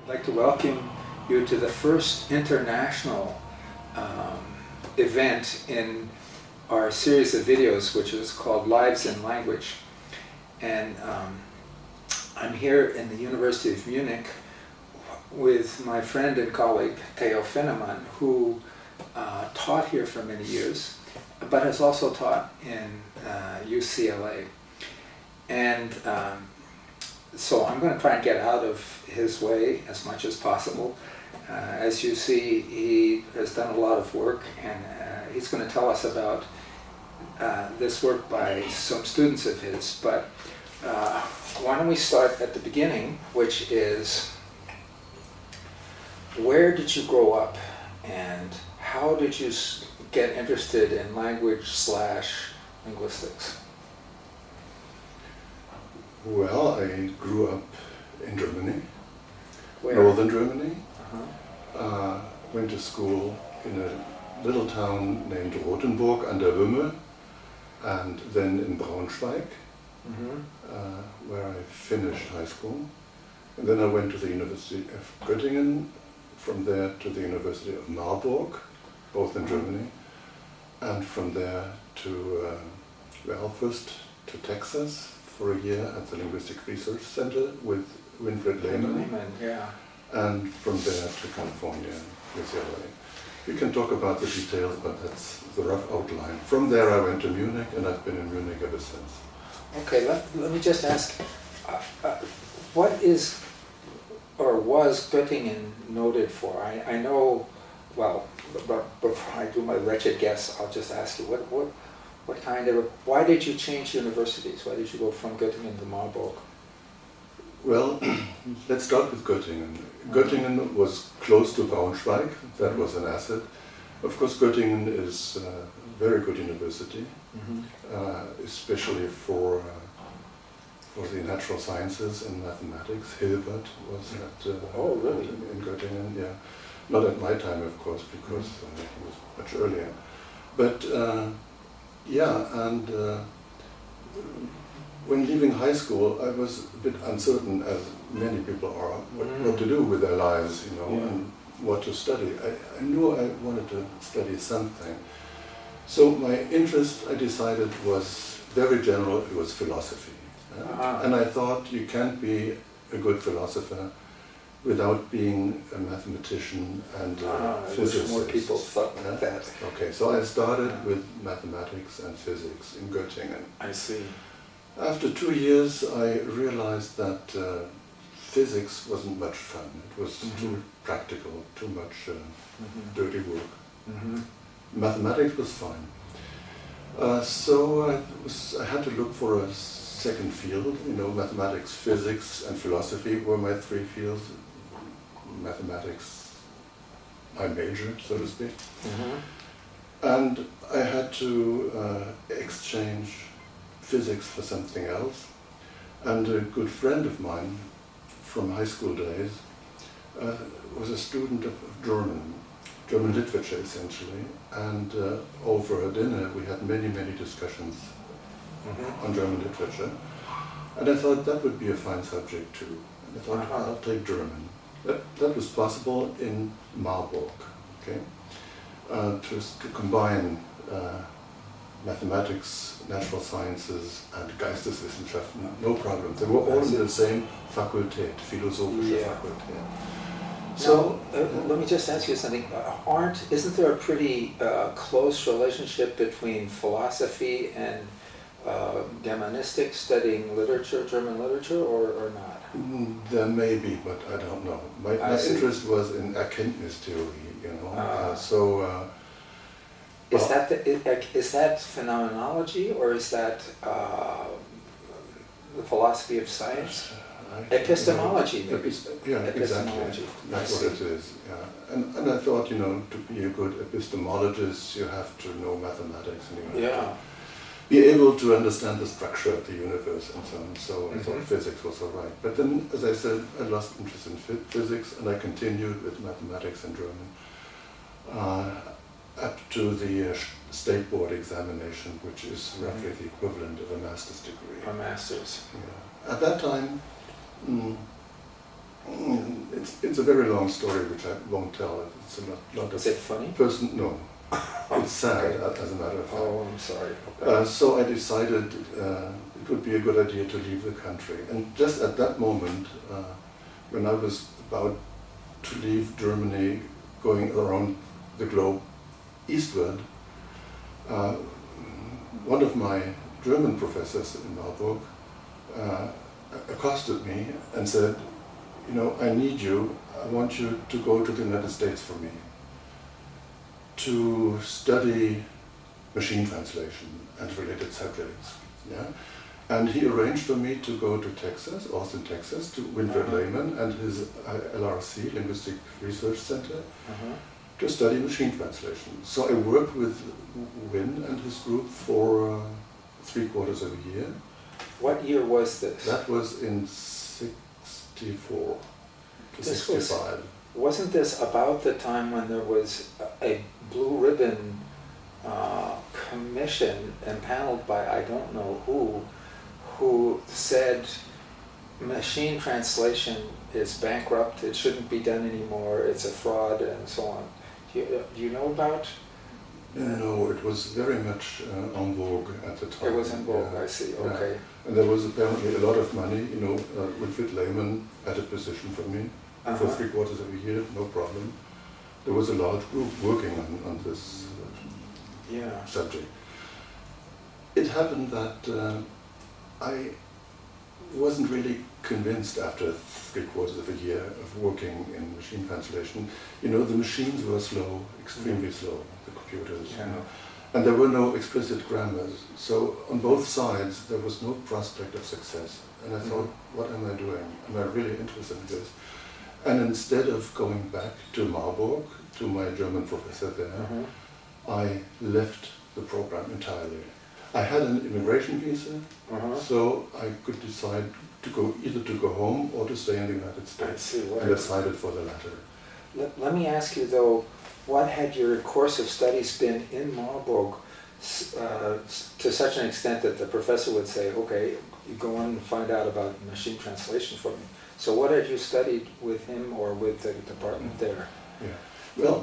I'd like to welcome you to the first international event in our series of videos, which is called Lives in Language. And I'm here in the University of Munich with my friend and colleague Theo Vennemann, who taught here for many years, but has also taught in UCLA. And so I'm going to try and get out of his way as much as possible. As you see, he has done a lot of work, and he's going to tell us about this work by some students of his. But why don't we start at the beginning, which is, where did you grow up, and how did you get interested in language/linguistics? Well, I grew up in Germany, Where? northern Germany. Uh-huh. Went to school in a little town named Rothenburg an der Wümme, and then in Braunschweig, where I finished high school. And then I went to the University of Göttingen, from there to the University of Marburg, both in Germany, and from there to, first to Texas for a year at the Linguistic Research Center with Winfried Lehmann, Yeah. and from there to California, UCLA. We can talk about the details, but that's the rough outline. From there I went to Munich, and I've been in Munich ever since. Okay, let me just ask, what is or was Göttingen noted for? I know, well, but before I do my wretched guess, I'll just ask you, what kind of, why did you change universities? Why did you go from Göttingen to Marburg? Well, let's start with Göttingen. Göttingen was close to Braunschweig. That was an asset. Of course, Göttingen is a very good university, especially for the natural sciences and mathematics. Hilbert was at in Göttingen. Yeah, not at my time, of course, because he was much earlier. But when leaving high school, I was a bit uncertain, as many people are, what to do with their lives, and what to study. I knew I wanted to study something. So my interest, I decided, was very general. It was philosophy. And I thought you can't be a good philosopher without being a mathematician and a physicist. I wish more people thought that. Okay, so I started with mathematics and physics in Göttingen. I see. After 2 years, I realized that physics wasn't much fun. It was too practical, too much dirty work. Mathematics was fine. So I had to look for a second field. Mathematics, physics, and philosophy were my three fields. Mathematics, my major, so to speak. And I had to exchange physics for something else. And a good friend of mine from high school days was a student of German literature essentially. And over a dinner we had many discussions on German literature. And I thought that would be a fine subject too. And I thought, I'll take German. That was possible in Marburg, okay? To combine mathematics, natural sciences, and Geisteswissenschaften, no problem. They were all in the same Fakultät, philosophische Fakultät. So let me just ask you something. Isn't there a pretty close relationship between philosophy and Germanistic, studying literature, German literature, or not? There may be, but I don't know. My interest was in Erkenntnistheorie, Is that phenomenology, or is that the philosophy of science? Epistemology, maybe. Exactly. That's what it is. Yeah. And I thought, to be a good epistemologist, you have to know mathematics, and you have to be able to understand the structure of the universe and so on. So I thought physics was all right. But then, as I said, I lost interest in physics, and I continued with mathematics and German up to the state board examination, which is roughly the equivalent of a master's degree. A master's. Yeah. At that time, It's a very long story which I won't tell. It's a lot Is it funny? No. It's sad, Okay. as a matter of fact. Oh, I'm sorry. Okay. So I decided it would be a good idea to leave the country. And just at that moment, when I was about to leave Germany, going around the globe eastward, one of my German professors in Marburg accosted me and said, you know, I need you, I want you to go to the United States for me, to study machine translation and related subjects. Yeah? And he arranged for me to go to Texas, Austin, Texas, to Theo Vennemann and his LRC, Linguistic Research Center, to study machine translation. So I worked with Win and his group for 3/4 of a year. What year was this? That was in 64 to This 65. Wasn't this about the time when there was a blue ribbon commission impaneled by I don't know who said machine translation is bankrupt, it shouldn't be done anymore, it's a fraud, and so on. Do you know about? No, it was very much en vogue at the time. It was en vogue, Yeah. I see, Yeah. okay. And there was apparently a lot of money, you know, Winfried Lehmann had a position for me for 3/4 of a year, no problem. There was a large group working on this subject. It happened that I wasn't really convinced after 3/4 of a year of working in machine translation. You know, the machines were slow, extremely slow, the computers. Yeah. You know, and there were no explicit grammars. So on both sides, there was no prospect of success. And I thought, what am I doing? Am I really interested in this? And instead of going back to Marburg, to my German professor there, I left the program entirely. I had an immigration visa, so I could decide to go either to go home or to stay in the United States. I see, and decided for the latter. Let me ask you though, what had your course of studies been in Marburg to such an extent that the professor would say, okay, you go on and find out about machine translation for me. So what had you studied with him or with the department there? Yeah. Well,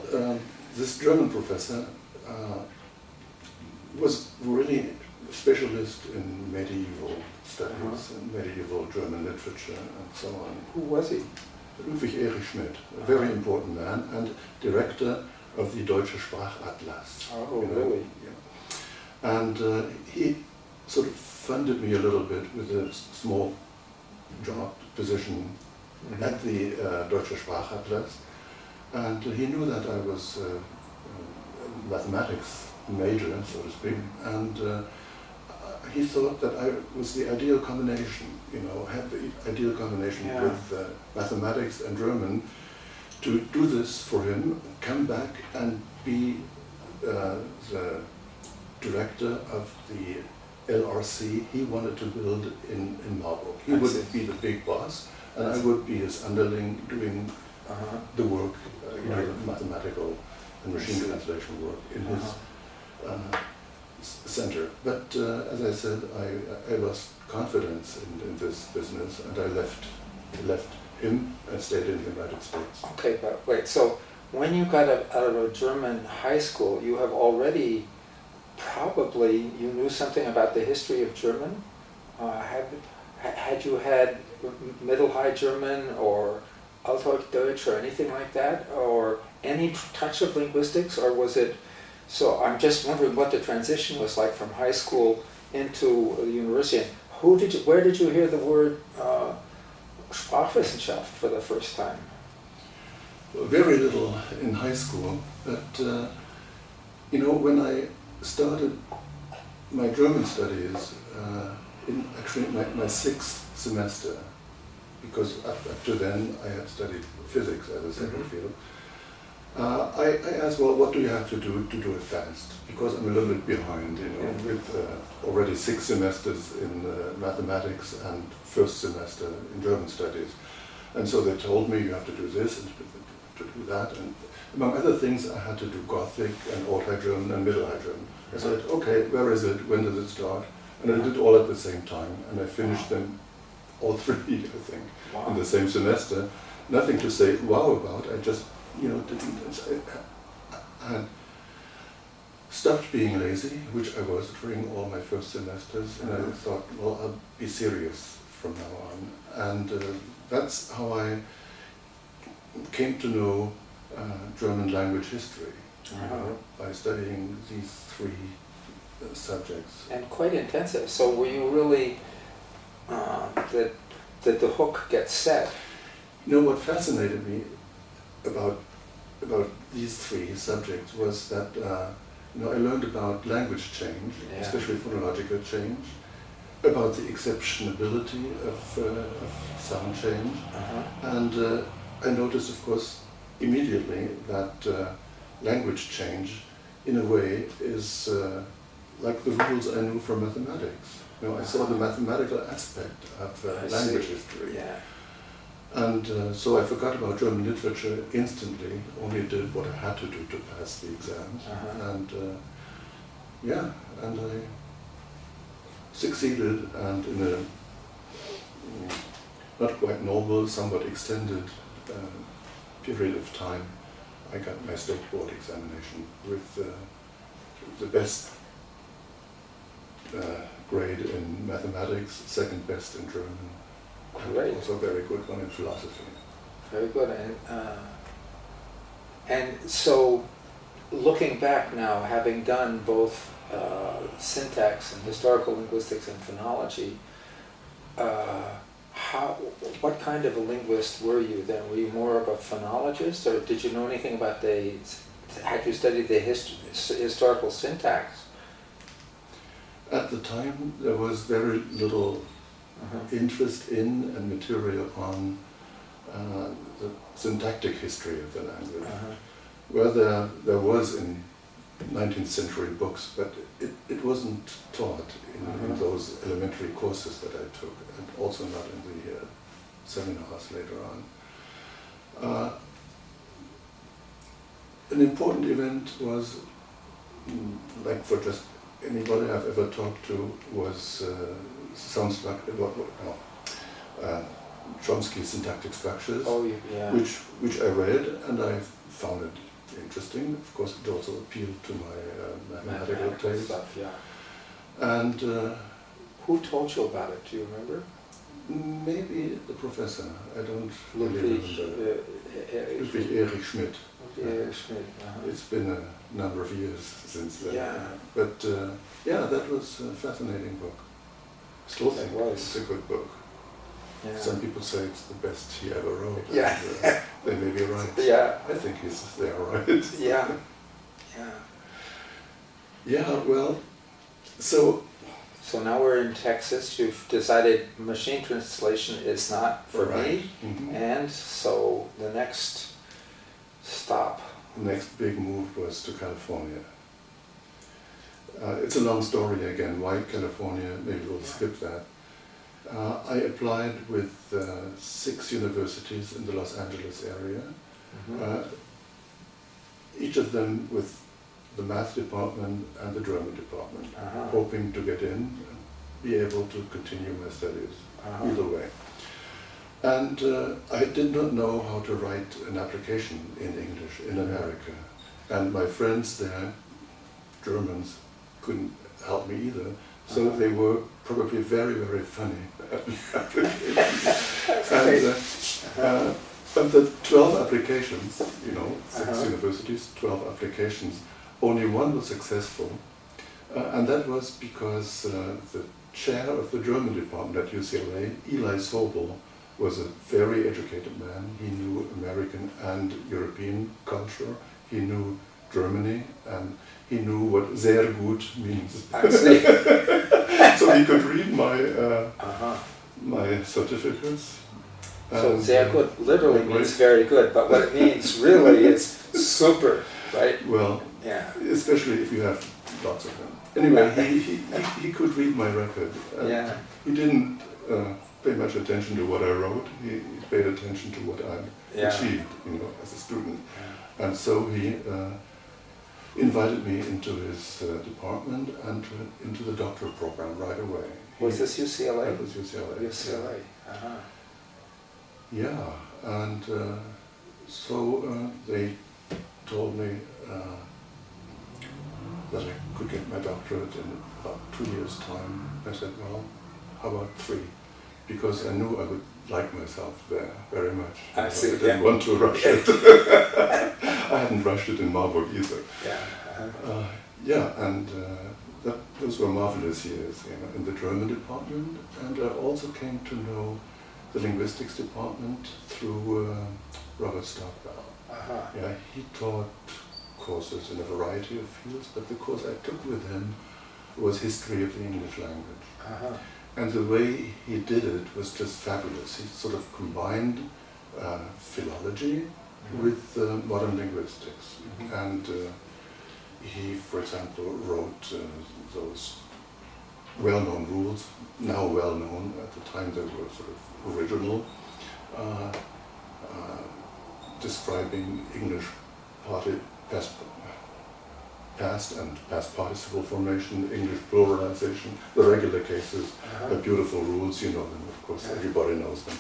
this German professor was really a specialist in medieval studies and medieval German literature and so on. Who was he? Ludwig Erich Schmidt, a very important man and director of the Deutsche Sprachatlas. Oh, really? Yeah. And he sort of funded me a little bit with a small job position at the Deutsche Sprachatlas. And he knew that I was a mathematics major, so to speak, and he thought that I was the ideal combination, you know, had the ideal combination with mathematics and German to do this for him, come back and be the director of the LRC he wanted to build in Marburg. He would be the big boss, and I would be his underling doing the work, you know, mathematical and machine translation work in his center. But as I said, I lost confidence in this business, and I left him and stayed in the United States. Okay, but wait, so when you got out of a German high school, you have already probably, you knew something about the history of German? Had you had Middle High German or Althochdeutsch or anything like that? Or any touch of linguistics? Or was it, so I'm just wondering what the transition was like from high school into the university. Where did you hear the word Sprachwissenschaft for the first time? Very little in high school, but you know, when I started my German studies in actually my 6th semester, because up to then I had studied physics as a second field, I asked, well, what do you have to do it fast? Because I'm a little bit behind, you know, with already 6 semesters in mathematics and first semester in German studies. And so they told me you have to do this and to do that. And among other things, I had to do Gothic and Old High German and Middle High German. I said, okay, where is it? When does it start? And I did all at the same time, and I finished them all three, I think, Wow. in the same semester. Nothing to say wow about. I just, I had stopped being lazy, which I was during all my first semesters, and I thought, well, I'll be serious from now on. And that's how I came to know German language history, by studying these three subjects. And quite intensive. So were you really, did the hook get set? What fascinated me about these three subjects was that I learned about language change, especially phonological change, about the exceptionability of sound change, and I noticed, of course, immediately that language change, in a way, is like the rules I knew from mathematics. I saw the mathematical aspect of language history. Yeah. And so I forgot about German literature instantly, only did what I had to do to pass the exams. And and I succeeded, and in a not quite normal, somewhat extended period of time, I got my state board examination with the best grade in mathematics, second best in German. Great. Also a very good one in philosophy. Very good. And so, looking back now, having done both syntax and historical linguistics and phonology, what kind of a linguist were you then? Were you more of a phonologist, or did you know anything about had you studied the historical syntax? At the time, there was very little interest in and material on the syntactic history of the language. Where there was in 19th century books, but it wasn't taught in those elementary courses that I took, and also not in the seminars later on. An important event was, like for just anybody I've ever talked to, was sounds like Chomsky's syntactic structures, which I read, and I found it interesting. Of course, it also appealed to my mathematical taste. Stuff, yeah. And who told you about it? Do you remember? Maybe the professor. I don't really remember. Ludwig Erich Schmidt. Erich Schmidt. It's been a number of years since then. Yeah. But that was a fascinating book. Still think it's a good book. Yeah. Some people say it's the best he ever wrote. Yeah. And, they may be right. Yeah. I think they are right. Yeah. Yeah. Yeah, well, so now we're in Texas. You've decided machine translation is not for me, and so the next stop. The next big move was to California. It's a long story again. Why California? Maybe we'll skip that. I applied with 6 universities in the Los Angeles area, each of them with the math department and the German department, hoping to get in and be able to continue my studies either way. And I did not know how to write an application in English in America. And my friends there, Germans, couldn't help me either. So they were probably very, very funny at the application. And of the 12 applications, 6 universities, 12 applications, only one was successful. And that was because the chair of the German department at UCLA, Eli Sobel, was a very educated man. He knew American and European culture. He knew Germany, and he knew what sehr gut means. I see. So he could read my certificates. So sehr gut literally means very good, but what it means really is super, right? Well, especially if you have lots of them. Anyway, he could read my record. He didn't pay much attention to what I wrote. He paid attention to what I achieved, as a student. And so he invited me into his department and into the doctoral program right away. Was this UCLA? That was UCLA. UCLA. Uh-huh. Yeah, and so they told me that I could get my doctorate in about 2 years' time. I said, well, how about 3? Because I knew I would like myself there very much. I see. I didn't want to rush it. I hadn't rushed it in Marburg either. Yeah. Yeah, and those were marvelous years, in the German department, and I also came to know the linguistics department through Robert Stockwell. Uh-huh. Yeah, he taught courses in a variety of fields, but the course I took with him was history of the English language. Uh-huh. And the way he did it was just fabulous. He sort of combined philology with modern linguistics. And he, for example, wrote those well-known rules, now well-known, at the time they were sort of original, describing English past and past participle formation, English pluralization, the regular cases, the beautiful rules, you know them, of course, everybody knows them.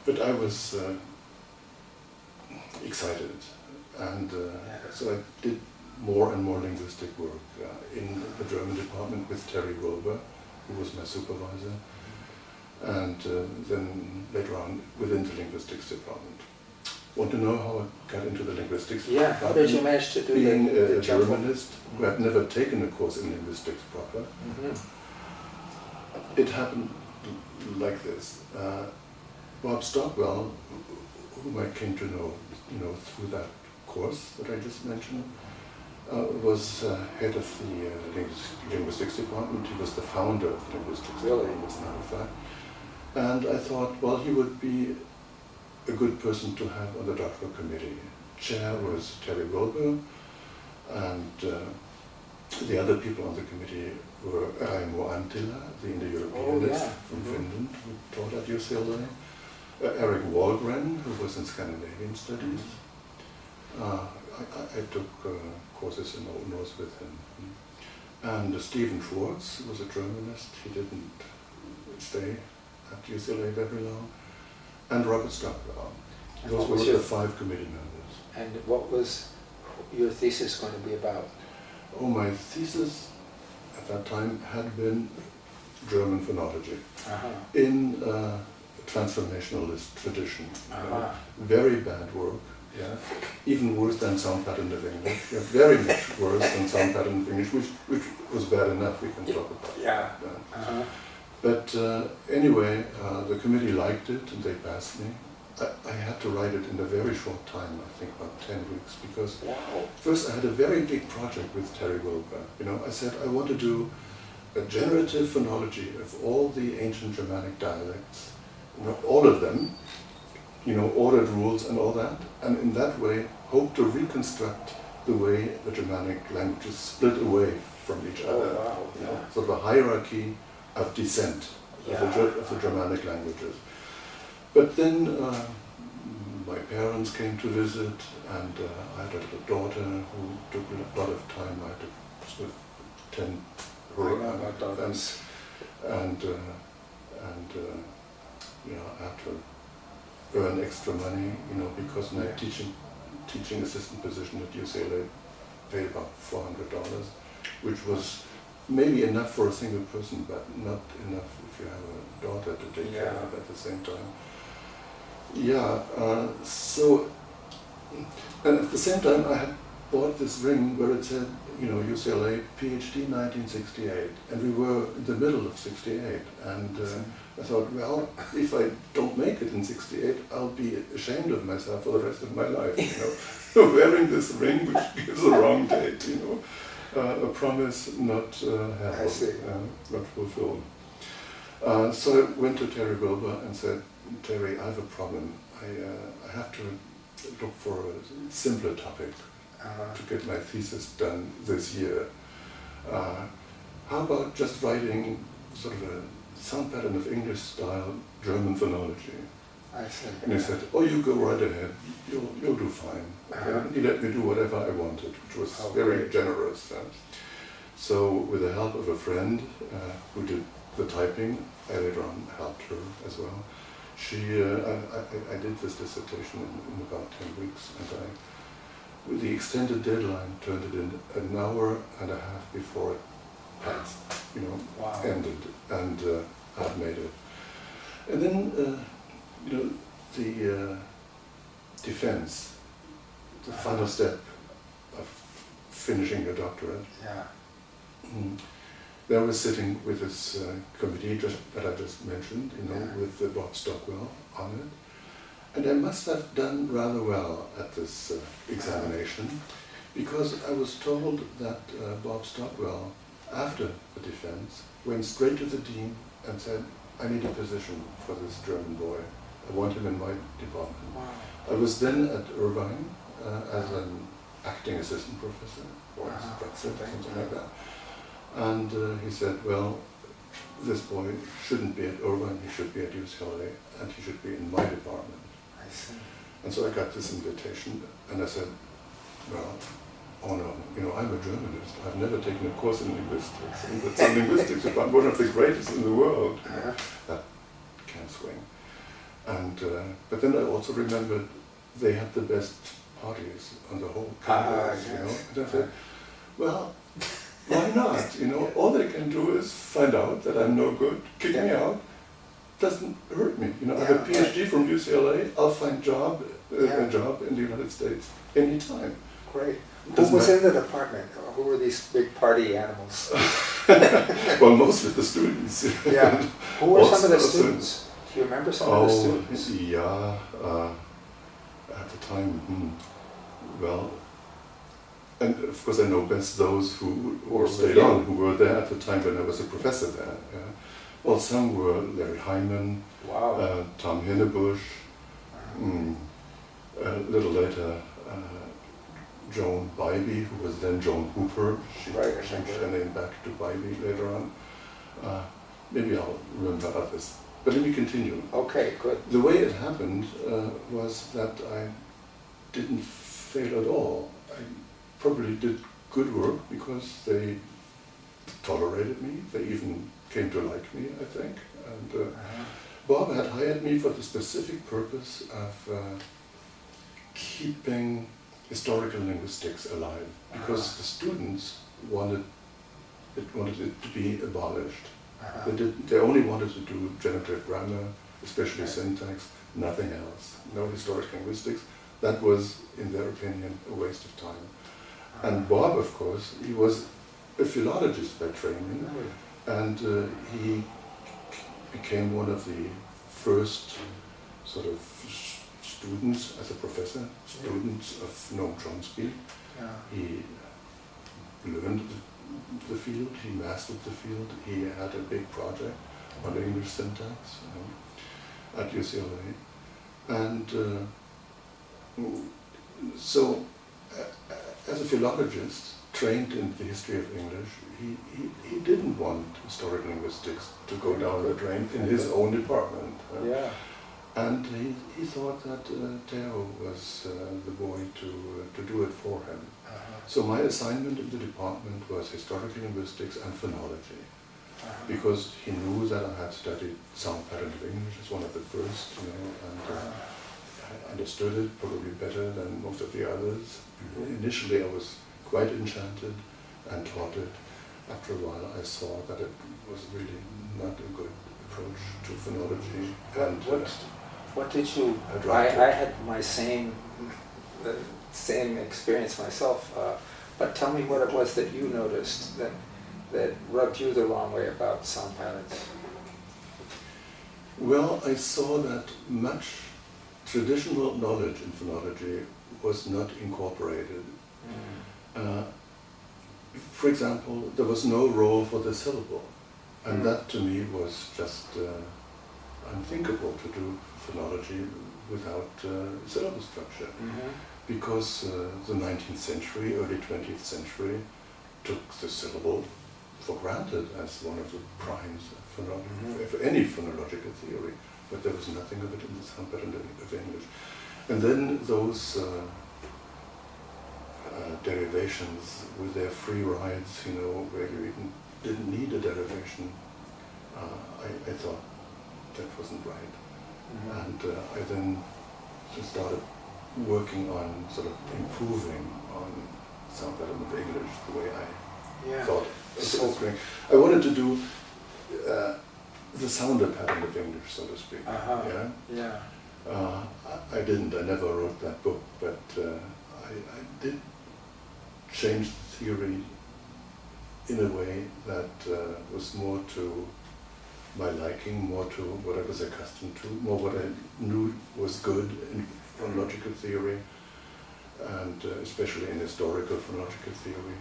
But I was excited, and so I did more and more linguistic work in the German department with Terry Wilbur, who was my supervisor, and then later on within the linguistics department. Want to know how I got into the linguistics department? Yeah, how did you manage to do Being the a jump? Germanist who had never taken a course in linguistics proper, it happened like this. Bob Stockwell, whom I came to know, through that course that I just mentioned, was head of the linguistics department. He was the founder of the linguistics department, as a matter of fact. And I thought, well, he would be a good person to have on the doctoral committee. Chair was Terry Wilbur, and the other people on the committee were Raimo Antila, the Indo-Europeanist from Finland, who taught at UCLA, Eric Wahlgren, who was in Scandinavian studies. I took courses in Old Norse with him. And Stephen Schwartz, who was a Germanist, he didn't stay at UCLA very long. And Robert Stockwell. Those were the 5 committee members. And what was your thesis going to be about? Oh, my thesis at that time had been German phonology in transformationalist tradition. Very bad work. Yeah, even worse than sound pattern of English. Yeah, very much worse than sound pattern of English, which was bad enough. We can talk about. Yeah. But anyway, the committee liked it and they passed me. I had to write it in a very short time, I think about 10 weeks, because first I had a very big project with Terry Wilbur. I said I want to do a generative phonology of all the ancient Germanic dialects, all of them, ordered rules and all that, and in that way hope to reconstruct the way the Germanic languages split away from each other. Sort of a hierarchy of descent of the Germanic languages. But then my parents came to visit, and I had a little daughter who took a lot of time. I had to sort of tend her, I had to earn extra money, because my teaching assistant position at UCLA paid about $400, which was maybe enough for a single person, but not enough if you have a daughter to take care of at the same time. So, and at the same time I had bought this ring where it said, UCLA, PhD 1968, and we were in the middle of 68, and I thought, well, if I don't make it in 68, I'll be ashamed of myself for the rest of my life, wearing this ring which gives the wrong date, a promise not held, not fulfilled. So I went to Terry Wilbur and said, Terry, I have a problem. I have to look for a simpler topic to get my thesis done this year. How about just writing sort of a sound pattern of English style German phonology? I see. And he said, oh, you go right ahead, you'll do fine. And he let me do whatever I wanted, which was very generous. So with the help of a friend who did the typing, I later on helped her as well. I did this dissertation in about 10 weeks, and with the extended deadline, turned it in an hour and a half before it passed, Wow. ended, and I'd made it. And then, the defense, the final step of finishing your doctorate. Yeah. There I was sitting with this committee that I just mentioned, with Bob Stockwell on it. And I must have done rather well at this examination, because I was told that Bob Stockwell, after the defense, went straight to the dean and said, I need a position for this German boy. I want him in my department. Wow. I was then at Irvine as an acting assistant professor, or something like that. And he said, well, this boy shouldn't be at Irvine, he should be at UCLA, and he should be in my department. I see. And so I got this invitation, and I said, well, oh no, I'm a Germanist. I've never taken a course in linguistics. And it's in linguistics, I'm one of the greatest in the world. That can't swing. And but then I also remembered they had the best parties on the whole campus, And I said, well, why not? All they can do is find out that I'm no good, kick me out. Doesn't hurt me. I have a PhD from UCLA. I'll find a job in the United States anytime. Great. Who was in the department? Who were these big party animals? Well, mostly the students. Yeah. Who were some of the students? Do you remember some of the students? Yeah. At the time, well, and of course I know best those who stayed on, who were there at the time when I was a professor there. Yeah. Well, some were Larry Hyman, wow. Tom Hinnebusch, a little later Joan Bybee, who was then Joan Hooper. She changed her name back to Bybee later on. Maybe I'll remember others. But let me continue. Okay, good. The way it happened was that I didn't fail at all. I probably did good work because they tolerated me. They even came to like me, I think. And Bob had hired me for the specific purpose of keeping historical linguistics alive, because the students wanted it to be abolished. They only wanted to do generative grammar, especially syntax, nothing else. No historic linguistics. That was, in their opinion, a waste of time. And Bob, of course, he was a philologist by training, and he became one of the first sort of students as a professor, students of Noam Chomsky. He learned the field, he mastered the field, he had a big project on English syntax at UCLA. And so, as a philologist trained in the history of English, he didn't want historic linguistics to go down the drain in his own department. And he thought that Theo was the boy to do it for him. So my assignment in the department was historical linguistics and phonology, because he knew that I had studied sound pattern of English as one of the first, and I understood it probably better than most of the others. Initially I was quite enchanted and taught it. After a while I saw that it was really not a good approach to phonology. What did you? I had my same experience myself. But tell me what it was that you noticed that rubbed you the wrong way about sound patterns. Well, I saw that much traditional knowledge in phonology was not incorporated. For example, there was no role for the syllable, and that to me was just unthinkable to do phonology without syllable structure, because the 19th century, early 20th century took the syllable for granted as one of the primes of any phonological theory, but there was nothing of it in the sound pattern of English. And then those derivations with their free rides, you know, where you even didn't need a derivation, I thought that wasn't right. Mhm. And I then just started working on sort of improving on sound pattern of English the way I Yeah. thought. So, I wanted to do the sounder pattern of English, so to speak. uh-huh. Yeah. Yeah. I didn't. I never wrote that book, but I did change the theory in a way that was more to my liking, more to what I was accustomed to, more what I knew was good in phonological theory, and especially in historical phonological theory.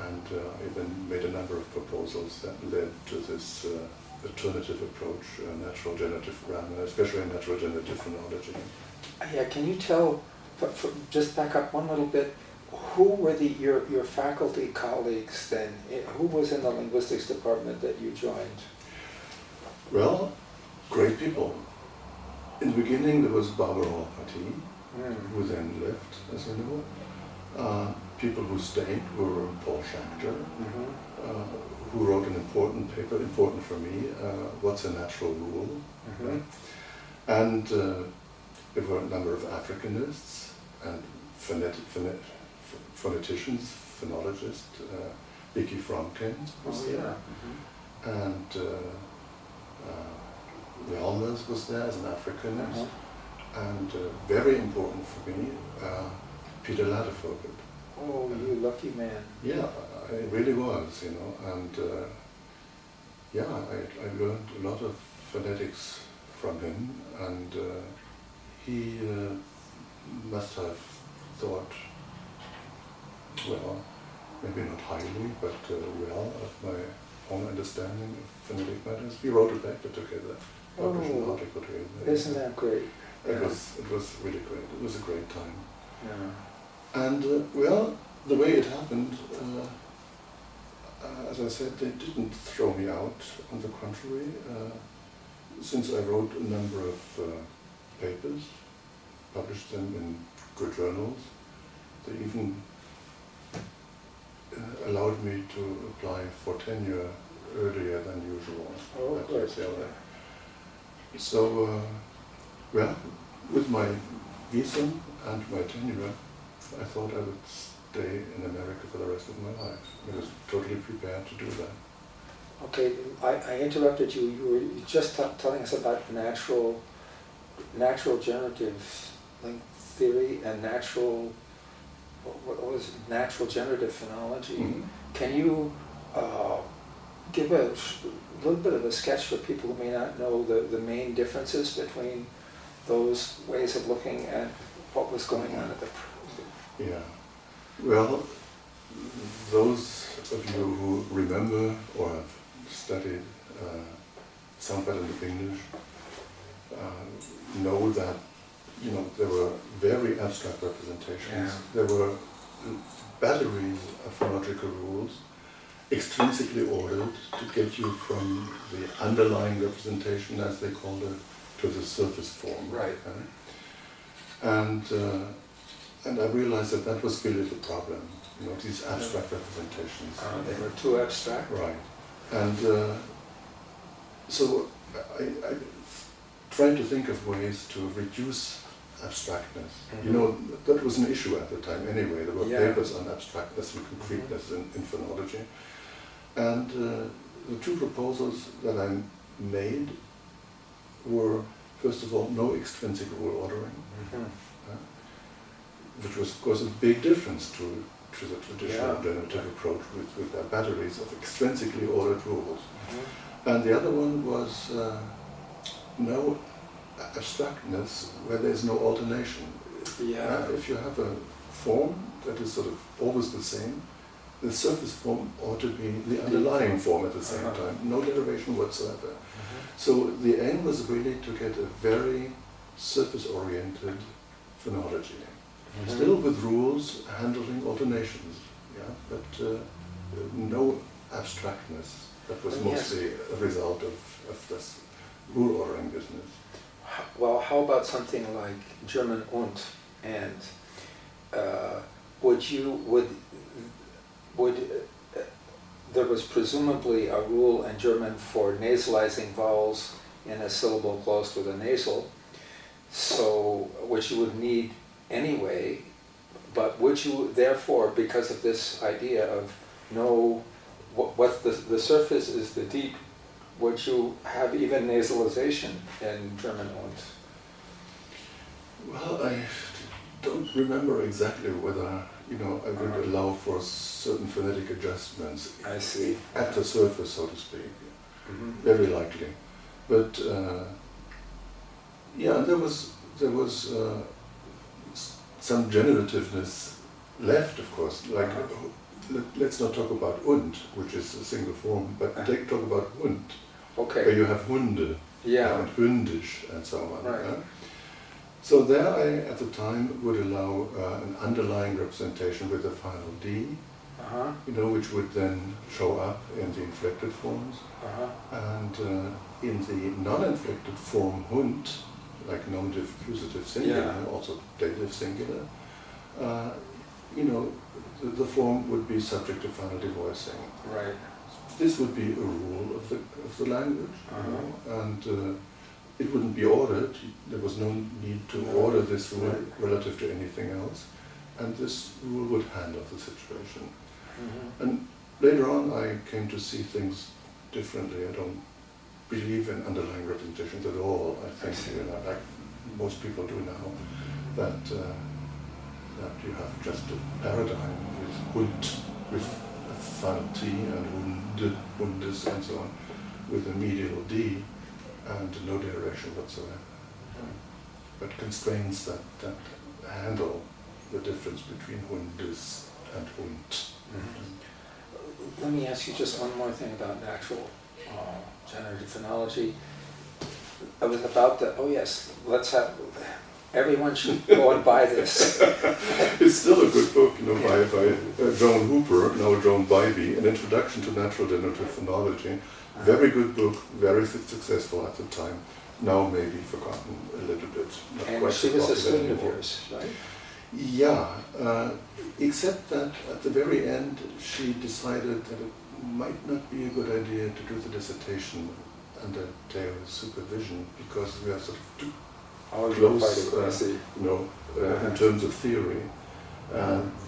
And I then made a number of proposals that led to this alternative approach, natural generative grammar, especially natural generative phonology. Yeah, can you tell, just back up one little bit, who were your faculty colleagues then? Who was in the linguistics department that you joined? Well, great people. In the beginning there was Barbara Patti, who then left, as you know. People who stayed were Paul Schachter, who wrote an important paper, important for me, What's a Natural Rule? And there were a number of Africanists and phoneticians, phonologists, Vicky Fromkin was there, and Vennemanns was there as an Africanist, and very important for me, Peter Ladefogel. Oh, you lucky man. Yeah, I really was, you know, and yeah, I learned a lot of phonetics from him, and he must have thought, well, maybe not highly, but well, of my own understanding of phonetic matters. We wrote a paper together, published an article together. Isn't that great? It was really great. It was a great time. Yeah. And well, the way it happened, as I said, they didn't throw me out. On the contrary, since I wrote a number of papers, published them in good journals, they even allowed me to apply for tenure earlier than usual. Oh, good. So, well, with my visa and my tenure, I thought I would stay in America for the rest of my life. I was totally prepared to do that. Okay, I interrupted you. You were just telling us about natural generative theory and what was it? Natural generative phonology. Mm-hmm. Can you give a little bit of a sketch for people who may not know the main differences between those ways of looking at what was going on at the... Yeah. Well, those of you who remember or have studied sound pattern of English know that, you know, there were very abstract representations. Yeah. There were batteries of phonological rules extrinsically ordered to get you from the underlying representation, as they called it, to the surface form. Right. And I realized that that was really the problem, you know, these abstract representations. They were too abstract? Right. And so I tried to think of ways to reduce abstractness. You know, that was an issue at the time anyway. There were papers on abstractness and concreteness in phonology. And the two proposals that I made were, first of all, no extrinsic rule ordering, which was, of course, a big difference to the traditional generative approach with their batteries of extrinsically ordered rules. And the other one was no abstractness where there's no alternation. If you have a form that is sort of always the same, the surface form ought to be the underlying form at the same time, no derivation whatsoever. So the aim was really to get a very surface-oriented phonology, still with rules handling alternations, but no abstractness. That was mostly a result of this rule ordering business. Well, how about something like German und and there was presumably a rule in German for nasalizing vowels in a syllable closed with a nasal, so which you would need anyway, but would you therefore, because of this idea of know what the surface is the deep, would you have even nasalization in German und? Well, I don't remember exactly whether I would allow for certain phonetic adjustments. I see. At the surface, so to speak. Mm-hmm. Very likely, but there was some generativeness left, of course. Like, let's not talk about und, which is a single form, but talk about und. Okay. Where you have hunde and hundisch and so on. Right. So there I, at the time, would allow an underlying representation with the final D, which would then show up in the inflected forms. And in the non-inflected form hund, like nominative, accusative, singular, also dative singular, the form would be subject to final devoicing. Right. This would be a rule of the language, and it wouldn't be ordered. There was no need to order this rule relative to anything else, and this rule would handle the situation. And later on, I came to see things differently. I don't believe in underlying representations at all. I think, like most people do now, that you have just a paradigm with hund, with a final T, and hund, hundis, and so on, with a medial D, and no direction whatsoever. But constraints that handle the difference between hundis and hund. Let me ask you just one more thing about natural generative phonology. I was about to, everyone should go and buy this. It's still a good book, by Joan Hooper, now Joan Bybee, An Introduction to Natural Generative Phonology. Very good book, very successful at the time. Now maybe forgotten a little bit. And she was a student of yours, right? Yeah, except that at the very end she decided that it might not be a good idea to do the dissertation under Theo's supervision, because we are sort of too close, in terms of theory.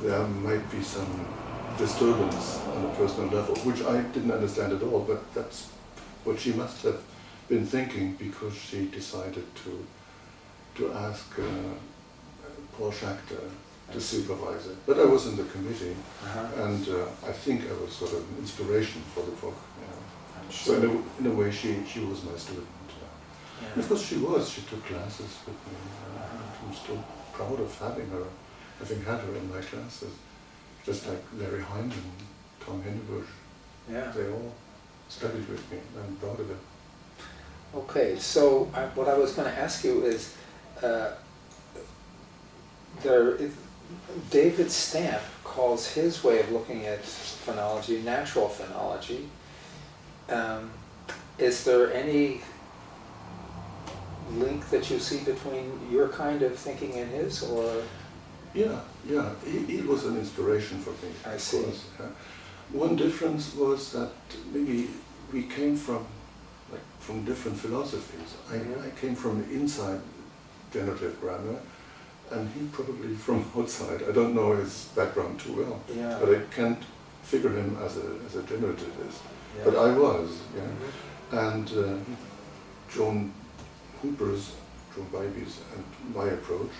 There might be some disturbance on a personal level, which I didn't understand at all, but that's what she must have been thinking, because she decided to ask Paul Schachter to supervise it. But I was in the committee, and I think I was sort of an inspiration for the book. Sure. So in a way, she was my student. And of course she took classes with me. I'm still proud of having had her in my classes. Just like Larry Hyman, Tom Hennebusch, they all studied with me. I'm proud of it. Okay, so what I was going to ask you is, David Stamp calls his way of looking at phonology natural phonology. Is there any link that you see between your kind of thinking and his, or? Yeah, he was an inspiration for me. I see. Course, One difference was that maybe we came from different philosophies. I came from inside generative grammar, and he probably from outside. I don't know his background too well, but I can't figure him as a generativist. But I was, and Joan Hooper's, Joan Bybee's, and my approach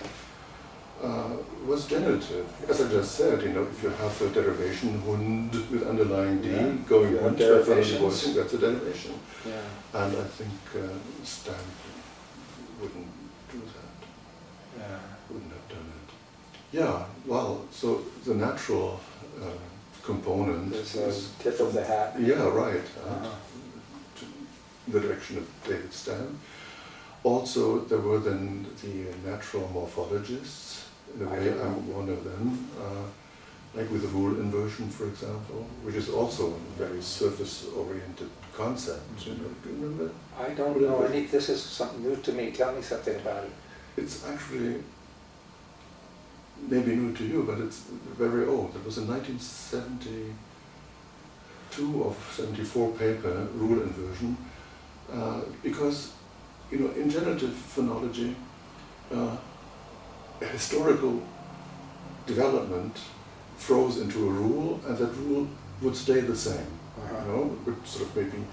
was generative. As I just said, if you have a derivation hund with underlying D going on to voicing, that's a derivation. And I think Stamp wouldn't do that. Wouldn't have done it. So the natural component is a tip of the hat. Yeah, right. In the direction of David Stamp. Also, there were then the natural morphologists. In a way, I'm one of them. Like with the rule inversion, for example, which is also a very surface-oriented concept. Do you remember? I don't know any. This is something new to me. Tell me something about it. It's actually maybe new to you, but it's very old. It was a 1972 or 74 paper, rule inversion, because, you know, in generative phonology, a historical development throws into a rule, and that rule would stay the same. You know, it would sort of maybe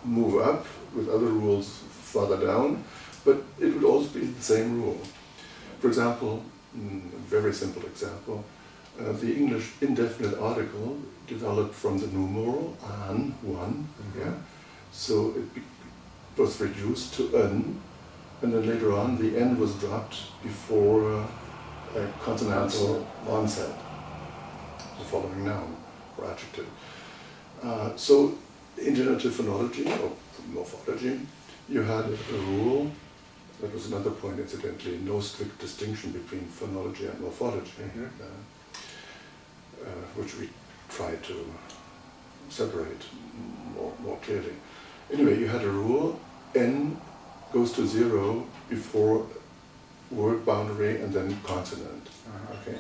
move up with other rules further down, but it would always be the same rule. For example, a very simple example, the English indefinite article developed from the numeral an, one, yeah? So it was reduced to n, and then later on the n was dropped before a consonantal onset, the following noun or adjective. So in generative phonology or morphology, you had a rule. That was another point, incidentally, no strict distinction between phonology and morphology, which we try to separate more clearly. Anyway, you had a rule, n goes to 0 before word boundary and then consonant. Okay,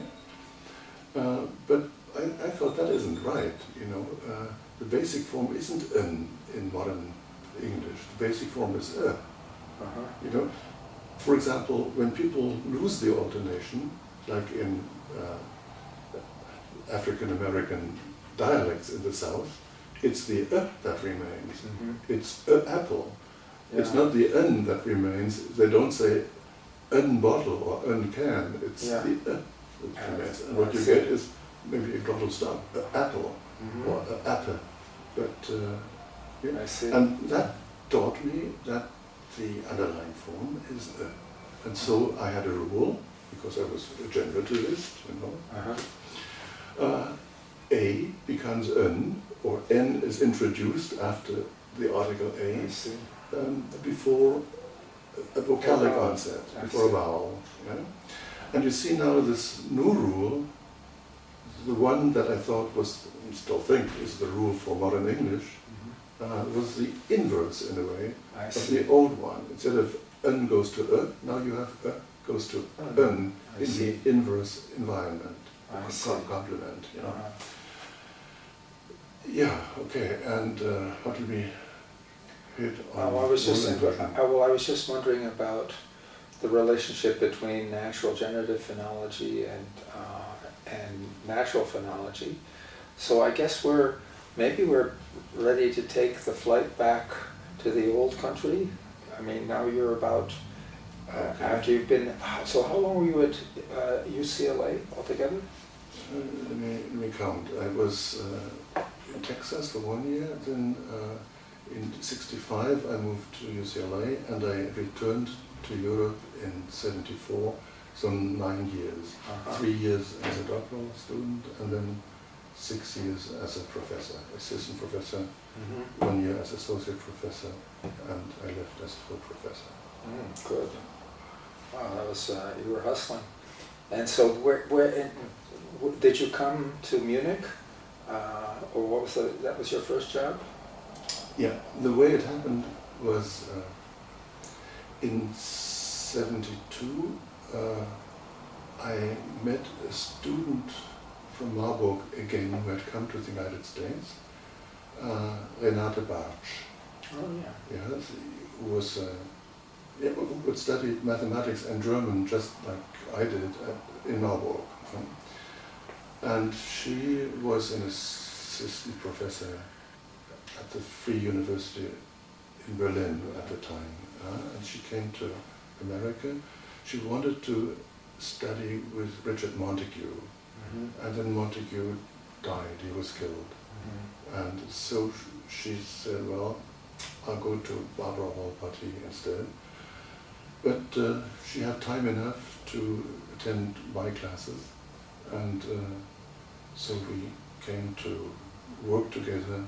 but I thought that isn't right. You know, the basic form isn't n in modern English. The basic form is You know, for example, when people lose the alternation, like in African American dialects in the South, it's the that remains. It's apple. Yeah. It's not the n that remains. They don't say n bottle or n can. It's the that remains. And what you get is maybe a glottal stop, apple or apple. But yeah. I see. And that taught me that the underlying form is and so I had a rule, because I was a generativist, you know. A becomes n, or n is introduced after the article a, before a vocalic onset, before a vowel. Yeah? And you see now this new rule, the one that I thought was, and still think, is the rule for modern English, was the inverse, in a way, of the old one. Instead of n goes to now you have goes to n in the inverse environment, complement. You know. Yeah. Okay. And how did we hit on? I was just wondering about the relationship between natural generative phenology and natural phenology. So I guess maybe we're ready to take the flight back to the old country. I mean, now you're about, after you've been, so how long were you at UCLA altogether? Let me count. I was in Texas for 1 year, then in '65 I moved to UCLA, and I returned to Europe in '74, so 9 years. 3 years as a doctoral student, and then 6 years as a professor, assistant professor, 1 year as associate professor, and I left as full professor. Good. Wow, that was, you were hustling. And so did you come to Munich? Or what was that was your first job? Yeah, the way it happened was in '72, I met a student from Marburg again who had come to the United States, Renate Bartsch. Oh yeah. Yes, who was who had studied mathematics and German just like I did in Marburg. And she was an assistant professor at the Free University in Berlin at the time. And she came to America. She wanted to study with Richard Montague. And then Montague died, he was killed. And so she said, well, I'll go to Barbara Hall-Putty instead. But she had time enough to attend my classes, and so we came to work together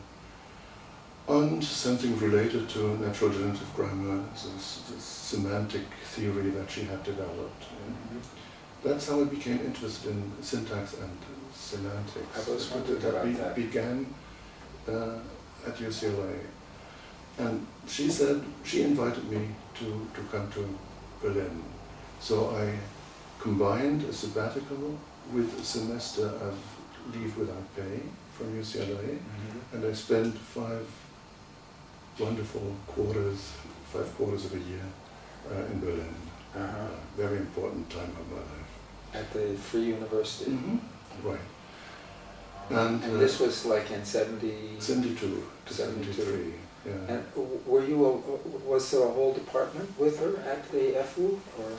on something related to natural generative grammar, the semantic theory that she had developed. That's how I became interested in syntax and semantics. I was wondering about that. Began at UCLA. And she said, she invited me to come to Berlin. So I combined a sabbatical with a semester of leave without pay from UCLA, and I spent 5 wonderful quarters, 5 quarters of a year in Berlin. Very important time of my life. At the Free University. Right. And this was like in 72 to 73. Yeah. And was there a whole department with her at the FU, or?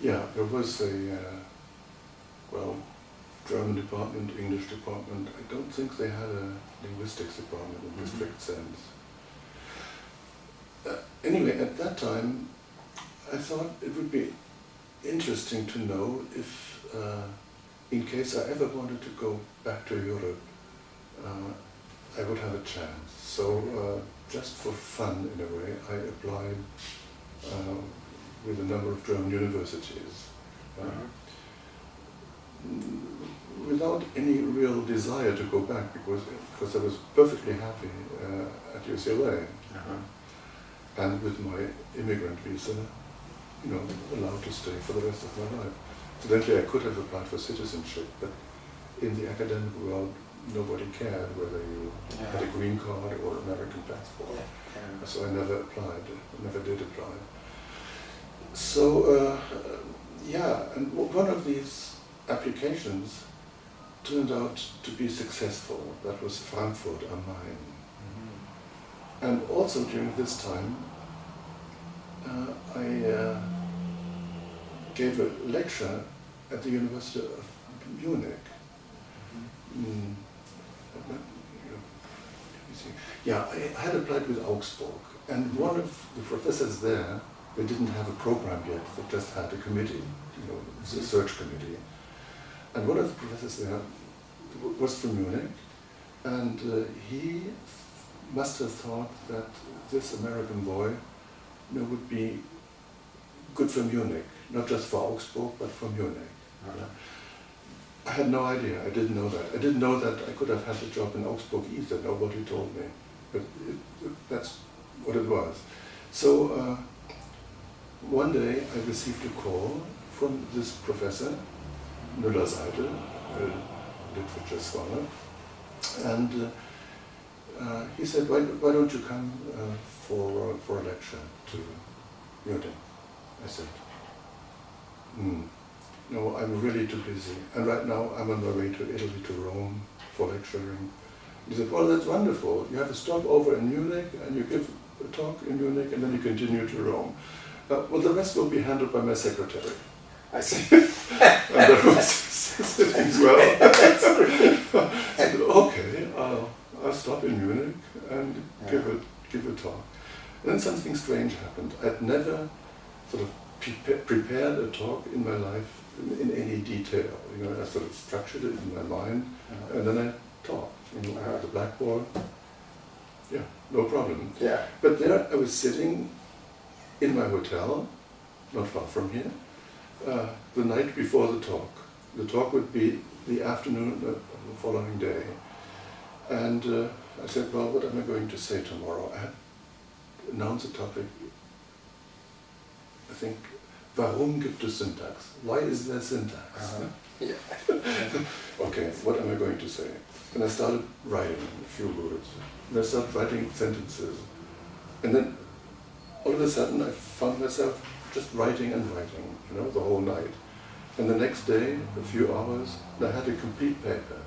Yeah, there was a German department, English department. I don't think they had a linguistics department in the strict sense. Anyway, at that time, I thought it would be interesting to know if, in case I ever wanted to go back to Europe, I would have a chance. So, just for fun, in a way, I applied with a number of German universities. Without any real desire to go back, because I was perfectly happy at UCLA. And with my immigrant visa, allowed to stay for the rest of my life. Incidentally, I could have applied for citizenship, but in the academic world, nobody cared whether you had a green card or American passport. So I never applied, never did apply. So, and one of these applications turned out to be successful. That was Frankfurt am Main. And also during this time, I gave a lecture at the University of Munich. Yeah, I had applied with Augsburg, and one of the professors there, they didn't have a program yet, they just had a committee, a search committee. And one of the professors there was from Munich, and he must have thought that this American boy would be good for Munich, not just for Augsburg, but for Munich. I had no idea, I didn't know that. I didn't know that I could have had a job in Augsburg either, nobody told me. But that's what it was. So one day I received a call from this professor, Müller-Seidel, a literature scholar, and he said, why don't you come for a lecture to Munich? I said, no, I'm really too busy. And right now I'm on my way to Italy, to Rome, for lecturing. He said, well, that's wonderful. You have a stopover in Munich, and you give a talk in Munich, and then you continue to Rome. Well, the rest will be handled by my secretary. I see. And that was sitting well. I said, okay, I'll stop in Munich and give a talk. And then something strange happened. I'd never sort of prepared a talk in my life in any detail. I sort of structured it in my mind, and then I talked. At the blackboard. Yeah, no problem. Yeah. But there I was sitting in my hotel, not far from here, the night before the talk. The talk would be the afternoon of the following day. And I said, well, what am I going to say tomorrow? I had announced a topic, I think, warum gibt es syntax? Why is there syntax? Okay, what am I going to say? And I started writing a few words. And I started writing sentences. And then all of a sudden I found myself just writing and writing, the whole night. And the next day, a few hours, I had a complete paper.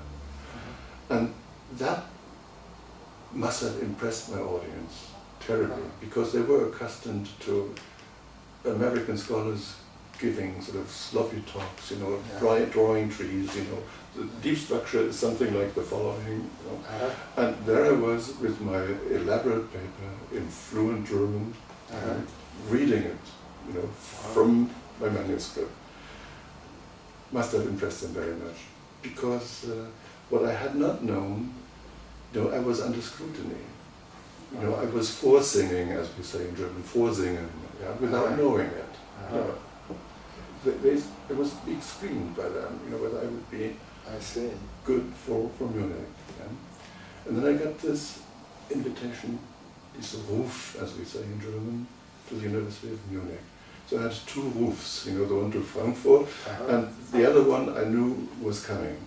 And that must have impressed my audience terribly, because they were accustomed to American scholars giving sort of sloppy talks, drawing trees, The deep structure is something like the following, And there I was with my elaborate paper in fluent German, reading it, from my manuscript. Must have impressed them very much, because what I had not known, I was under scrutiny. I was vorsinging, as we say in German, vorsingen, without knowing it. I was being screened by them, whether I would be good for Munich. And then I got this invitation, this Ruf, as we say in German, to the University of Munich. So I had two roofs, you know, the one to Frankfurt, and the other one I knew was coming.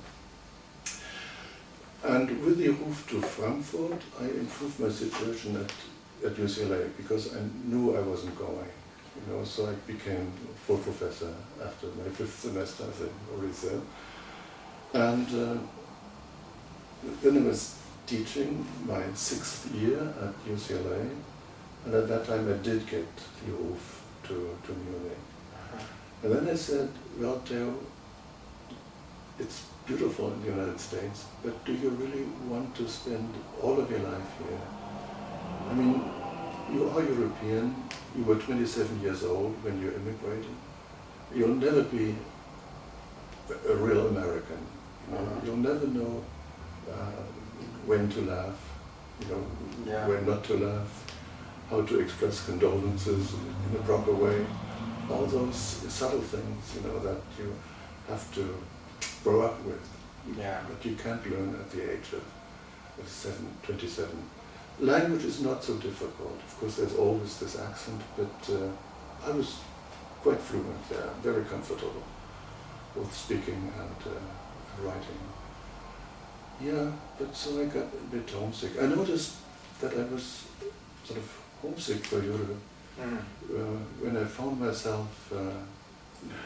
And with the roof to Frankfurt, I improved my situation at UCLA, because I knew I wasn't going. You know, so I became full professor after my 5th semester, as I already said. And then I was teaching my 6th year at UCLA, and at that time I did get the roof to Munich. And then I said, well, Theo, it's beautiful in the United States, but do you really want to spend all of your life here? I mean, you are European, you were 27 years old when you immigrated. You'll never be a real American. You know? You'll never know when to laugh, you know, when not to laugh, how to express condolences in a proper way. All those subtle things, you know, that you have to grow up with. But you can't learn at the age of 27. Language is not so difficult. Of course, there's always this accent, but I was quite fluent there, very comfortable, both speaking and writing. Yeah, but so I got a bit homesick. I noticed that I was sort of homesick for Europe when I found myself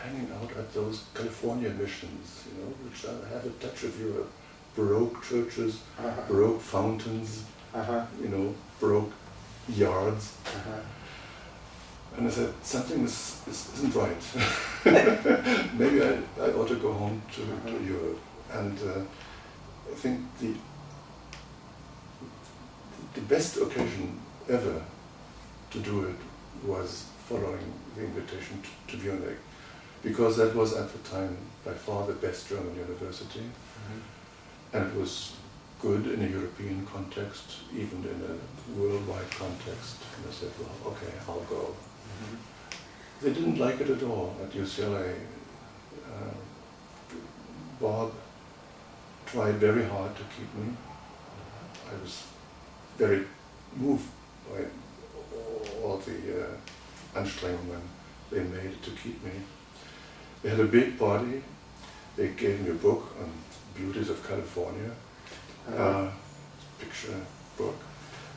hanging out at those California missions, you know, which have a touch of Europe. Baroque churches, Baroque fountains, you know, Baroque yards. And I said, something isn't right. Maybe I ought to go home to Europe. And I think the best occasion ever to do it was following the invitation to Munich, because that was at the time by far the best German university, and it was good in a European context, even in a worldwide context. And I said, well, okay, I'll go. They didn't like it at all at UCLA. Bob tried very hard to keep me. I was very moved by all the Anstrengungen they made to keep me. They had a big party. They gave me a book on beauties of California, picture book,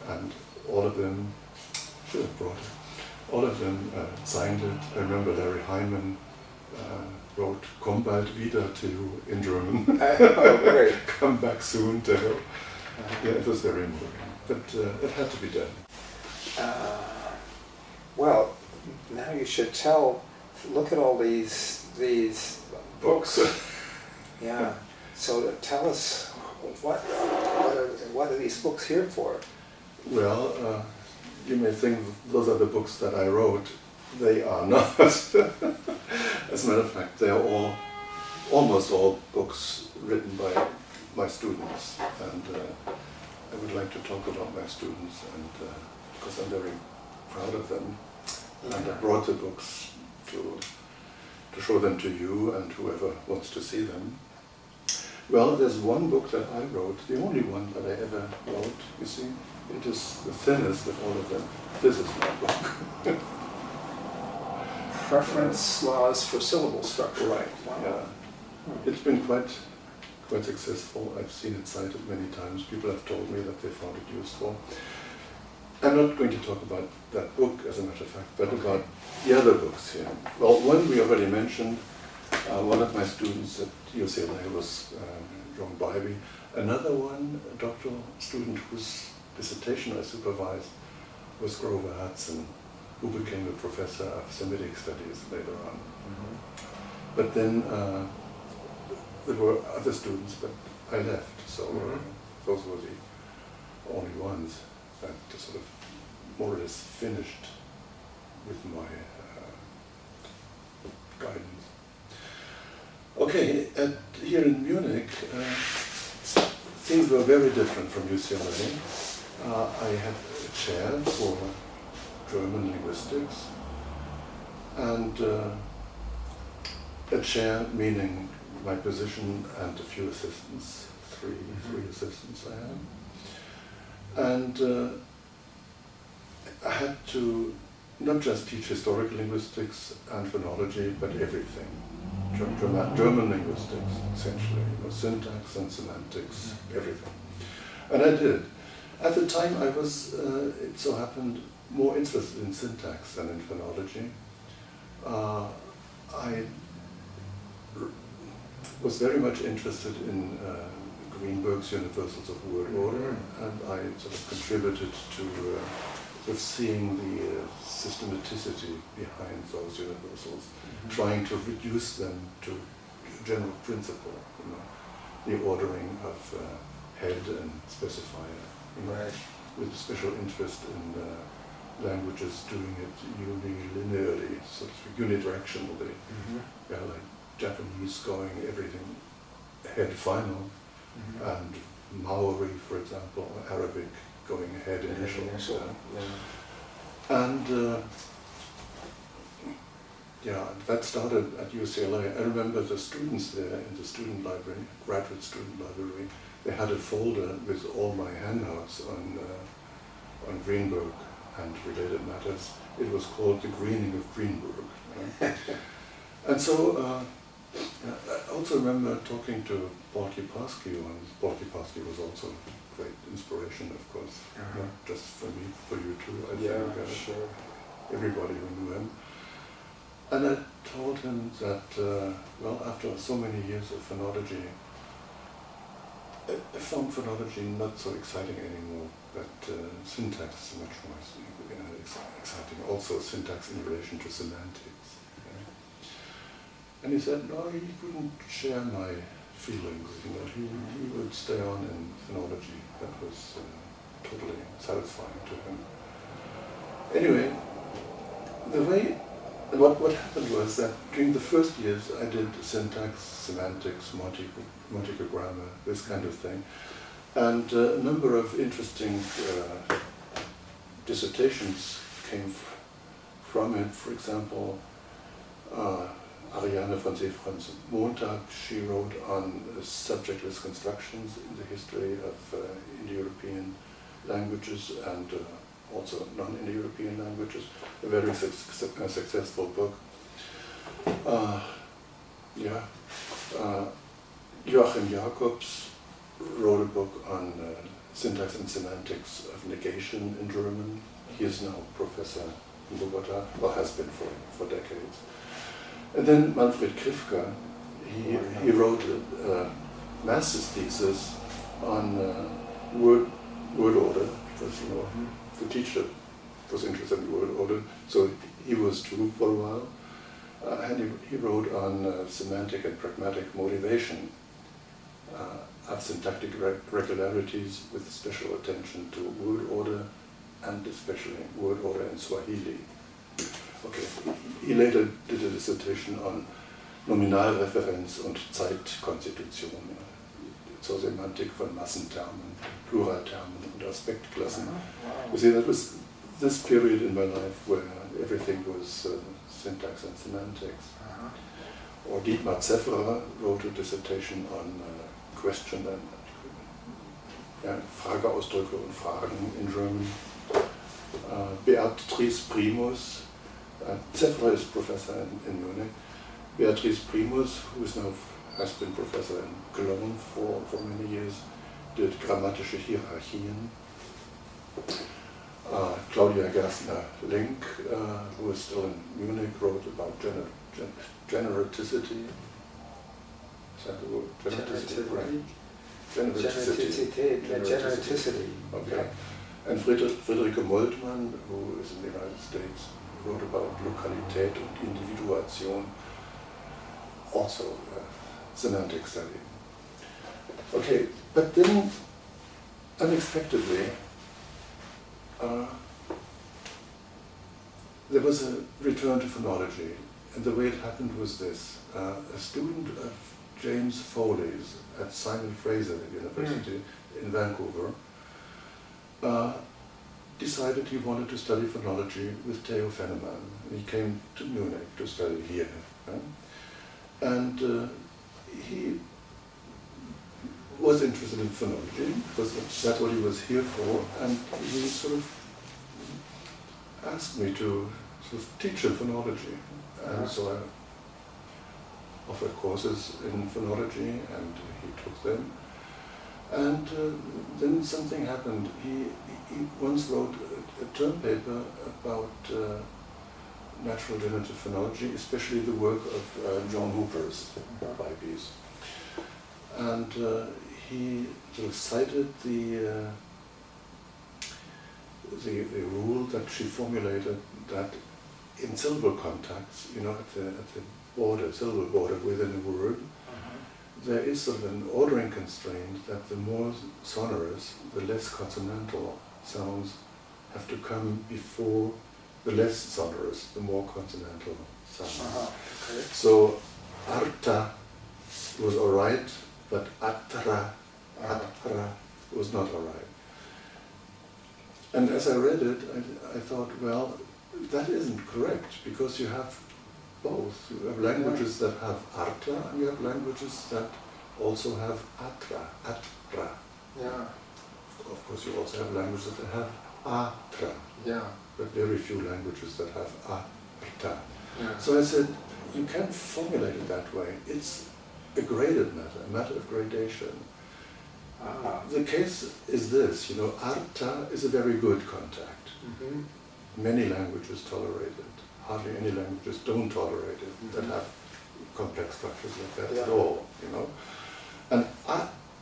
and all of them, should have brought it, all of them signed it. I remember Larry Hyman wrote, "Komm bald wieder, Theo," in German. Great. Come back soon, Theo. Yeah, it was very moving, but it had to be done. Well, now you should tell. Look at all these books. Yeah. So tell us what are these books here for? Well, you may think those are the books that I wrote. They are not. As a matter of fact, they are almost all books written by my students, and I would like to talk about my students, and because I'm very proud of them, and I brought the books to show them to you and whoever wants to see them. Well, there's one book that I wrote, the only one that I ever wrote, you see. It is the thinnest of all of them. This is my book. Preference laws for syllable structure. Right, Wow. yeah. It's been quite successful. I've seen it cited many times. People have told me that they found it useful. I'm not going to talk about that book, as a matter of fact, but about the other books here. Well, one we already mentioned. One of my students at UCLA was John Bybee. Another one, a doctoral student whose dissertation I supervised, was Grover Hudson, who became a professor of Semitic studies later on. But then there were other students, but I left, so those were the only ones that sort of more or less finished with my guidance. Okay, here in Munich, things were very different from UCLA. I had a chair for German linguistics, and a chair meaning my position and a few assistants, three assistants I had. And I had to not just teach historical linguistics and phonology, but everything. German linguistics, essentially, syntax and semantics, everything. And I did. At the time, I was, it so happened, more interested in syntax than in phonology. I was very much interested in Greenberg's Universals of Word Order, and I sort of contributed to sort of seeing the systematicity behind those universals, trying to reduce them to general principle, the ordering of head and specifier, with special interest in languages doing it unilinearly, sort of unidirectionally, like Japanese going everything head final, and Maori, for example, Arabic going head initial. And that started at UCLA. I remember the students there in the student library, graduate student library, they had a folder with all my handouts on Greenberg and related matters. It was called The Greening of Greenberg. And so I also remember talking to Paul Kipowski once. Paul Kipowski was also a great inspiration, of course, not just for me, for you too, I think. Sure. Everybody who knew him. And I told him that, well, after so many years of phonology, I found phonology not so exciting anymore, but syntax much more exciting. Also syntax in relation to semantics. And he said, no, he couldn't share my feelings. He would stay on in phonology. That was totally satisfying to him. Anyway, what happened was that during the first years I did syntax, semantics, Monte grammar, this kind of thing, and a number of interesting dissertations came from it. For example, Ariane von Seefranz-Montag, she wrote on subjectless constructions in the history of Indo-European languages and also non-Indo-European languages, a very successful book. Joachim Jacobs wrote a book on syntax and semantics of negation in German. He is now professor in Bogota, or has been for decades. And then Manfred Krifka, he wrote a master's thesis on word order, because the teacher was interested in word order, so he was too for a while. And he wrote on semantic and pragmatic motivation of syntactic regularities with special attention to word order and especially word order in Swahili. Okay, he later did a dissertation on Nominalreferenz und Zeitkonstitution, zur Semantik von Massentermen, Pluraltermen und Aspektklassen. You see, that was this period in my life where everything was syntax and semantics. Or Dietmar Zefferer wrote a dissertation on question and Frageausdrücke und Fragen in German. Beatrice Primus, Zefferer is professor in Munich. Beatrice Primus, who has been professor in Cologne for many years, did grammatische Hierarchien. Claudia Gerstner-Link, who is still in Munich, wrote about generativity. Is that the word? Generativity, right? Generativity. Okay. And Friederike Moltmann, who is in the United States, wrote about Lokalität und Individuation, also semantic study. Okay, but then unexpectedly, there was a return to phonology, and the way it happened was this. A student of James Foley's at Simon Fraser University in Vancouver decided he wanted to study phonology with Theo Vennemann. He came to Munich to study here. And he was interested in phonology, because that's what he was here for, and he sort of asked me to sort of teacher phonology. And so I offered courses in phonology, and he took them. And then something happened. He once wrote a term paper about natural generative phenology, especially the work of John Hooper's Bibes. And he sort of cited the rule that she formulated that in syllable contacts, you know, at the border, syllable border within a word, there is sort of an ordering constraint that the more sonorous, the less consonantal sounds have to come before the less sonorous, the more consonantal sounds. Okay. So arta was alright, but atra was not alright. And as I read it, I thought, well, that isn't correct, because you have both. You have languages that have arta, and you have languages that also have atra. Yeah. Of course, you also have languages that have atra, Yeah. but very few languages that have arta. Yeah. So I said, you can't formulate it that way. It's a graded matter, a matter of gradation. The case is this, you know, arta is a very good contact. Many languages tolerate it. Hardly any languages don't tolerate it, that have complex structures like that at all, you know. And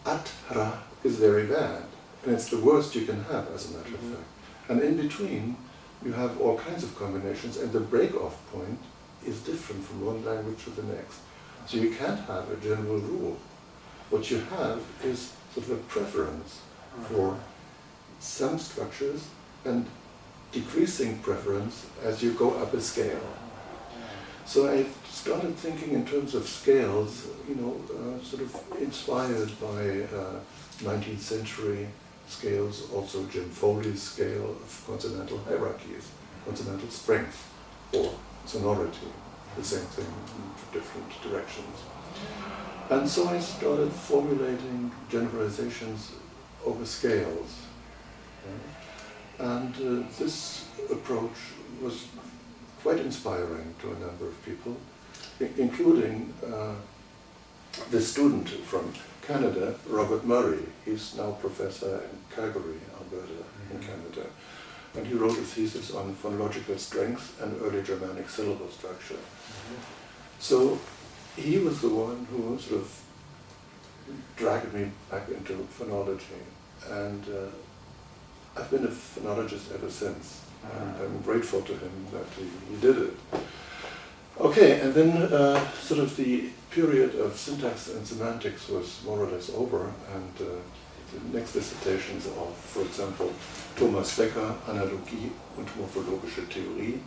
atra is very bad, and it's the worst you can have, as a matter of fact. And in between, you have all kinds of combinations, and the break-off point is different from one language to the next. So you can't have a general rule. What you have is sort of a preference for some structures and decreasing preference as you go up a scale. So I started thinking in terms of scales, you know, sort of inspired by 19th century scales, also Jim Foley's scale of consonantal hierarchies, consonantal strength or sonority, the same thing in different directions. And so I started formulating generalizations over scales. And this approach was quite inspiring to a number of people, including the student from Canada, Robert Murray. He's now professor in Calgary, Alberta, in Canada. And he wrote a thesis on phonological strength and early Germanic syllable structure. So he was the one who sort of dragged me back into phonology. And I've been a phonologist ever since, and I'm grateful to him that he did it. Okay, and then sort of the period of syntax and semantics was more or less over, and the next dissertations of, for example, Thomas Becker, Analogie und morphologische Theorie,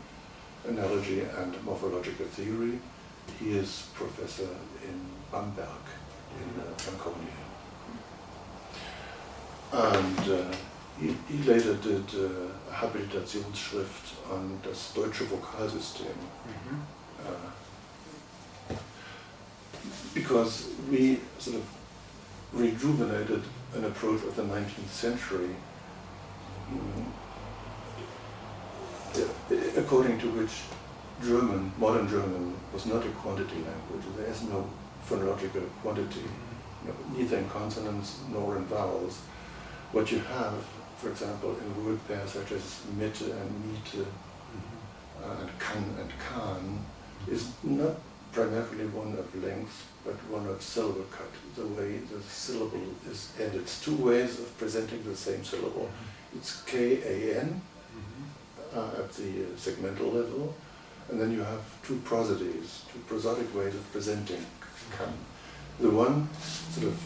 Analogy and Morphological Theory. He is professor in Bamberg, in Franconia. And he later did a Habilitationsschrift on das deutsche Vokalsystem. Because we sort of rejuvenated an approach of the 19th century, according to which German, modern German, was not a quantity language. There is no phonological quantity, neither in consonants nor in vowels. What you have, for example, in word pairs such as mitte and miete, and kan, is not primarily one of length, but one of syllable cut, the way the syllable is ended. It's two ways of presenting the same syllable. It's K-A-N at the segmental level, and then you have two prosodies, two prosodic ways of presenting kan. The one sort of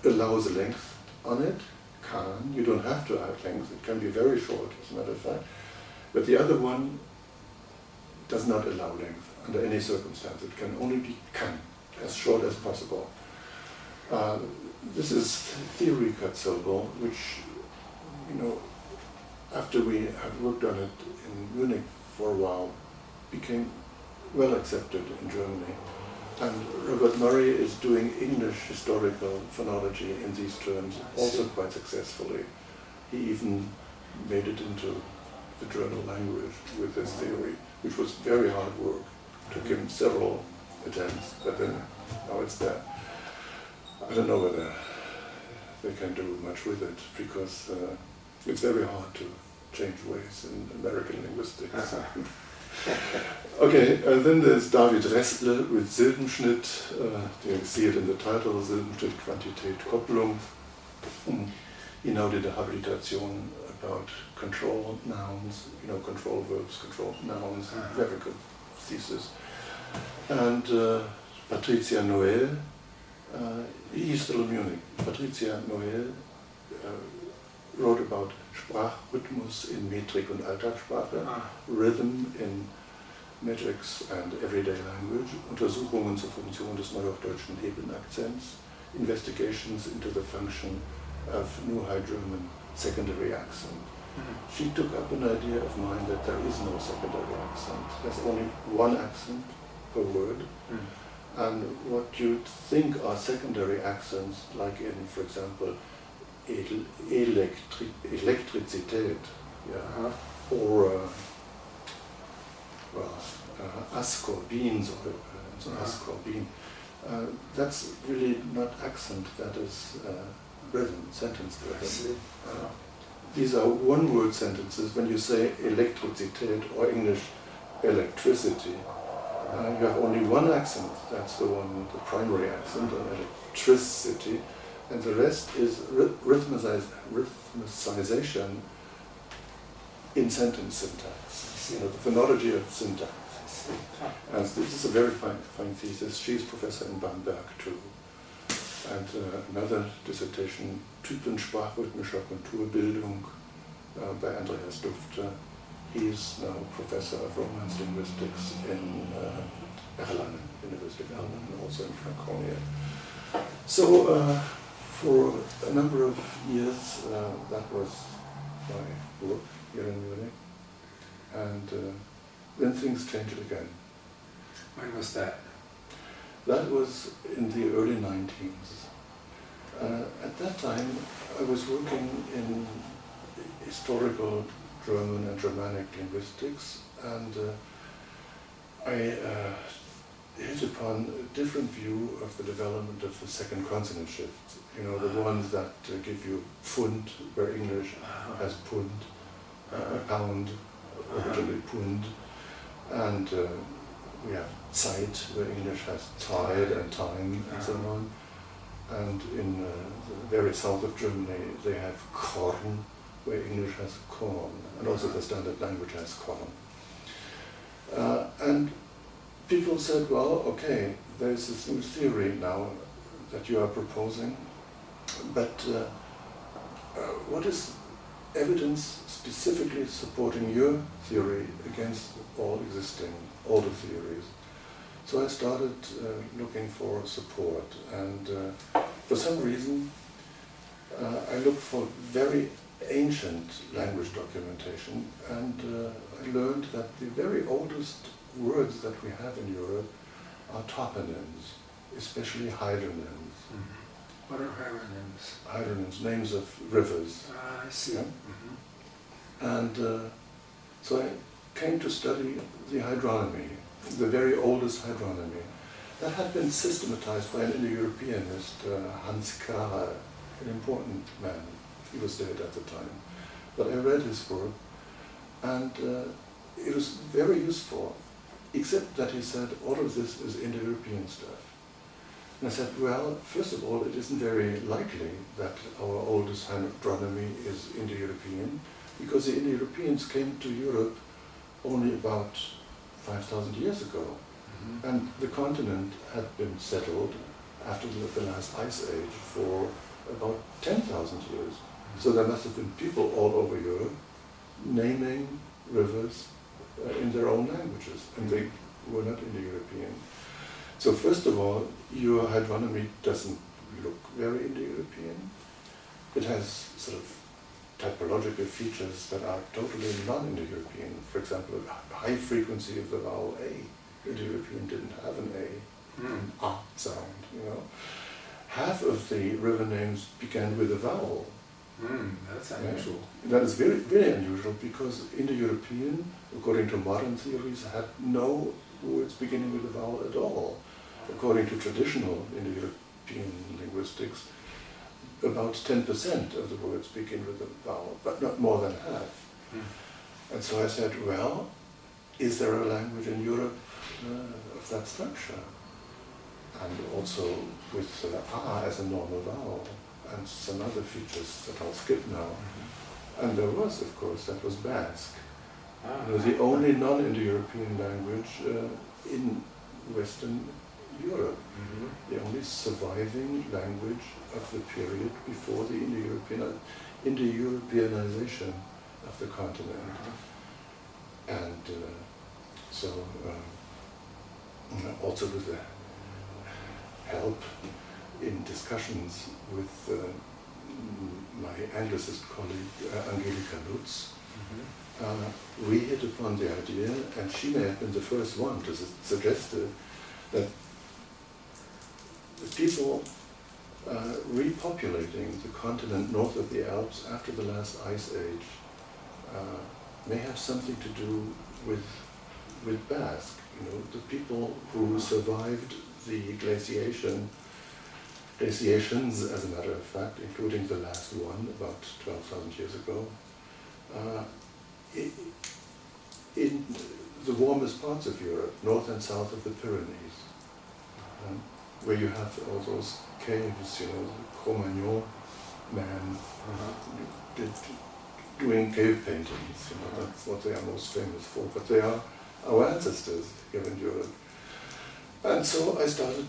allows length on it, kan. You don't have to add length, it can be very short, as a matter of fact. But the other one does not allow length under any circumstance. It can only be kan, as short as possible. This is theory cut syllable, which, you know, after we had worked on it in Munich for a while, became well accepted in Germany. And Robert Murray is doing English historical phonology in these terms also quite successfully. He even made it into the German language with this theory, which was very hard work. Took him several attempts, but then now it's there. I don't know whether they can do much with it, because it's very hard to change ways in American linguistics. Okay, and then there's David Restle with Silbenschnitt. You see it in the title, Silbenschnitt, Quantität, Kopplung. He now did a habilitation about control nouns, control verbs, control nouns, very good thesis. And Patricia Noel, he's still in Munich. Patricia Noel wrote about Sprachrhythmus in Metrik und Alltagssprache, rhythm in metrics and everyday language, Untersuchungen zur Funktion des neuhochdeutschen Nebenakzents, investigations into the function of New High German secondary accent. She took up an idea of mine that there is no secondary accent. There's only one accent per word. And what you think are secondary accents, like in, for example, Elektrizität, or ascorbines, or ascorbine. That's really not accent, that is rhythm, sentence rhythm. These are one-word sentences. When you say Elektrizität, or English electricity, you have only one accent. That's the one, the primary accent, on electricity, and the rest is rhythmicization in sentence syntax. The phonology of syntax. And this is a very fine thesis. She's professor in Bamberg too. And another dissertation, Typen sprachrhythmischer Konturbildung, by Andreas Dufter. He's now professor of Romance linguistics in Erlangen, University of Erlangen, also in Franconia. So for a number of years, that was my work here in Munich. And then things changed again. When was that? That was in the early 19s. At that time, I was working in historical German and Germanic linguistics, and I hit upon a different view of the development of the second consonant shift. The ones that give you Pfund, where English has Pund, pound, originally Pund, and we have Zeit, where English has Tide and time, and so on. And in the very south of Germany, they have Korn, where English has corn, and also the standard language has corn. And people said, well, okay, there's this new theory now that you are proposing, but what is evidence specifically supporting your theory against all existing older theories? So I started looking for support, and for some reason I looked for very ancient language documentation, and I learned that the very oldest words that we have in Europe are toponyms, especially hydronyms. What are hydronyms? Hydronyms, names of rivers. I see. Yeah? And so I came to study the hydronymy, the very oldest hydronymy, that had been systematized by an Indo-Europeanist, Hans Kara, an important man. He was dead at the time. But I read his work, and it was very useful, except that he said all of this is Indo-European stuff. And I said, well, first of all, it isn't very likely that our oldest hydronymy is Indo-European, because the Indo-Europeans came to Europe only about 5,000 years ago. And the continent had been settled after the last ice age for about 10,000 years. So there must have been people all over Europe naming rivers in their own languages, and they were not Indo-European. So first of all, your hydronymy doesn't look very Indo-European. It has sort of typological features that are totally non-Indo-European. For example, a high frequency of the vowel A. Indo-European didn't have an A, an sound, Half of the river names began with a vowel, That's unusual. That is very, very unusual because Indo-European, according to modern theories, had no words beginning with a vowel at all. According to traditional Indo-European linguistics, about 10% of the words begin with a vowel, but not more than half. And so I said, well, is there a language in Europe of that structure? And also with as a normal vowel, and some other features that I'll skip now. And there was, of course, that was Basque. It was the only non-Indo-European language in Western Europe, the only surviving language of the period before the Indo-Europeanization of the continent. And so also with the help in discussions with my Anglicist colleague Angelika Lutz, we hit upon the idea, and she may have been the first one to suggest it, that the people repopulating the continent north of the Alps after the last ice age may have something to do with Basque. You know, the people who survived the glaciations, as a matter of fact, including the last one about 12,000 years ago, in the warmest parts of Europe, north and south of the Pyrenees, where you have all those caves, you know, the Cro-Magnon man doing cave paintings, you know, that's what they are most famous for, but they are our ancestors here in Europe. And so I started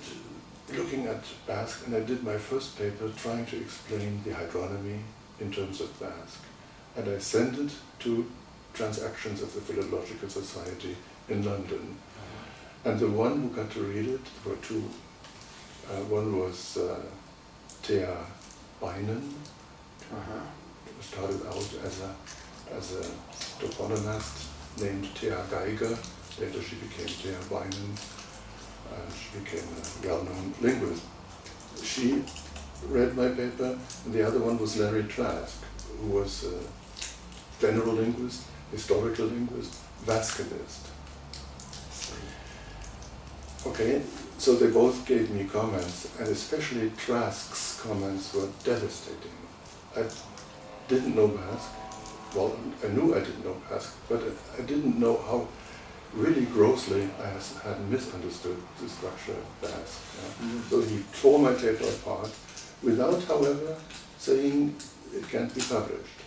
looking at Basque, and I did my first paper trying to explain the hydronymy in terms of Basque. And I sent it to Transactions of the Philological Society in London. And the one who got to read it, there were two. One was Theo Vennemann, who started out as a toponymist named Thea Geiger. Later she became Theo Vennemann, and she became a well-known linguist. She read my paper, and the other one was Larry Trask, who was a general linguist, historical linguist, Vascalist. Okay, so they both gave me comments, and especially Trask's comments were devastating. I didn't know Basque. Well, I knew I didn't know Basque, but I didn't know how really grossly I had misunderstood the structure of Basque. Yeah? So he tore my paper apart without, however, saying it can't be published.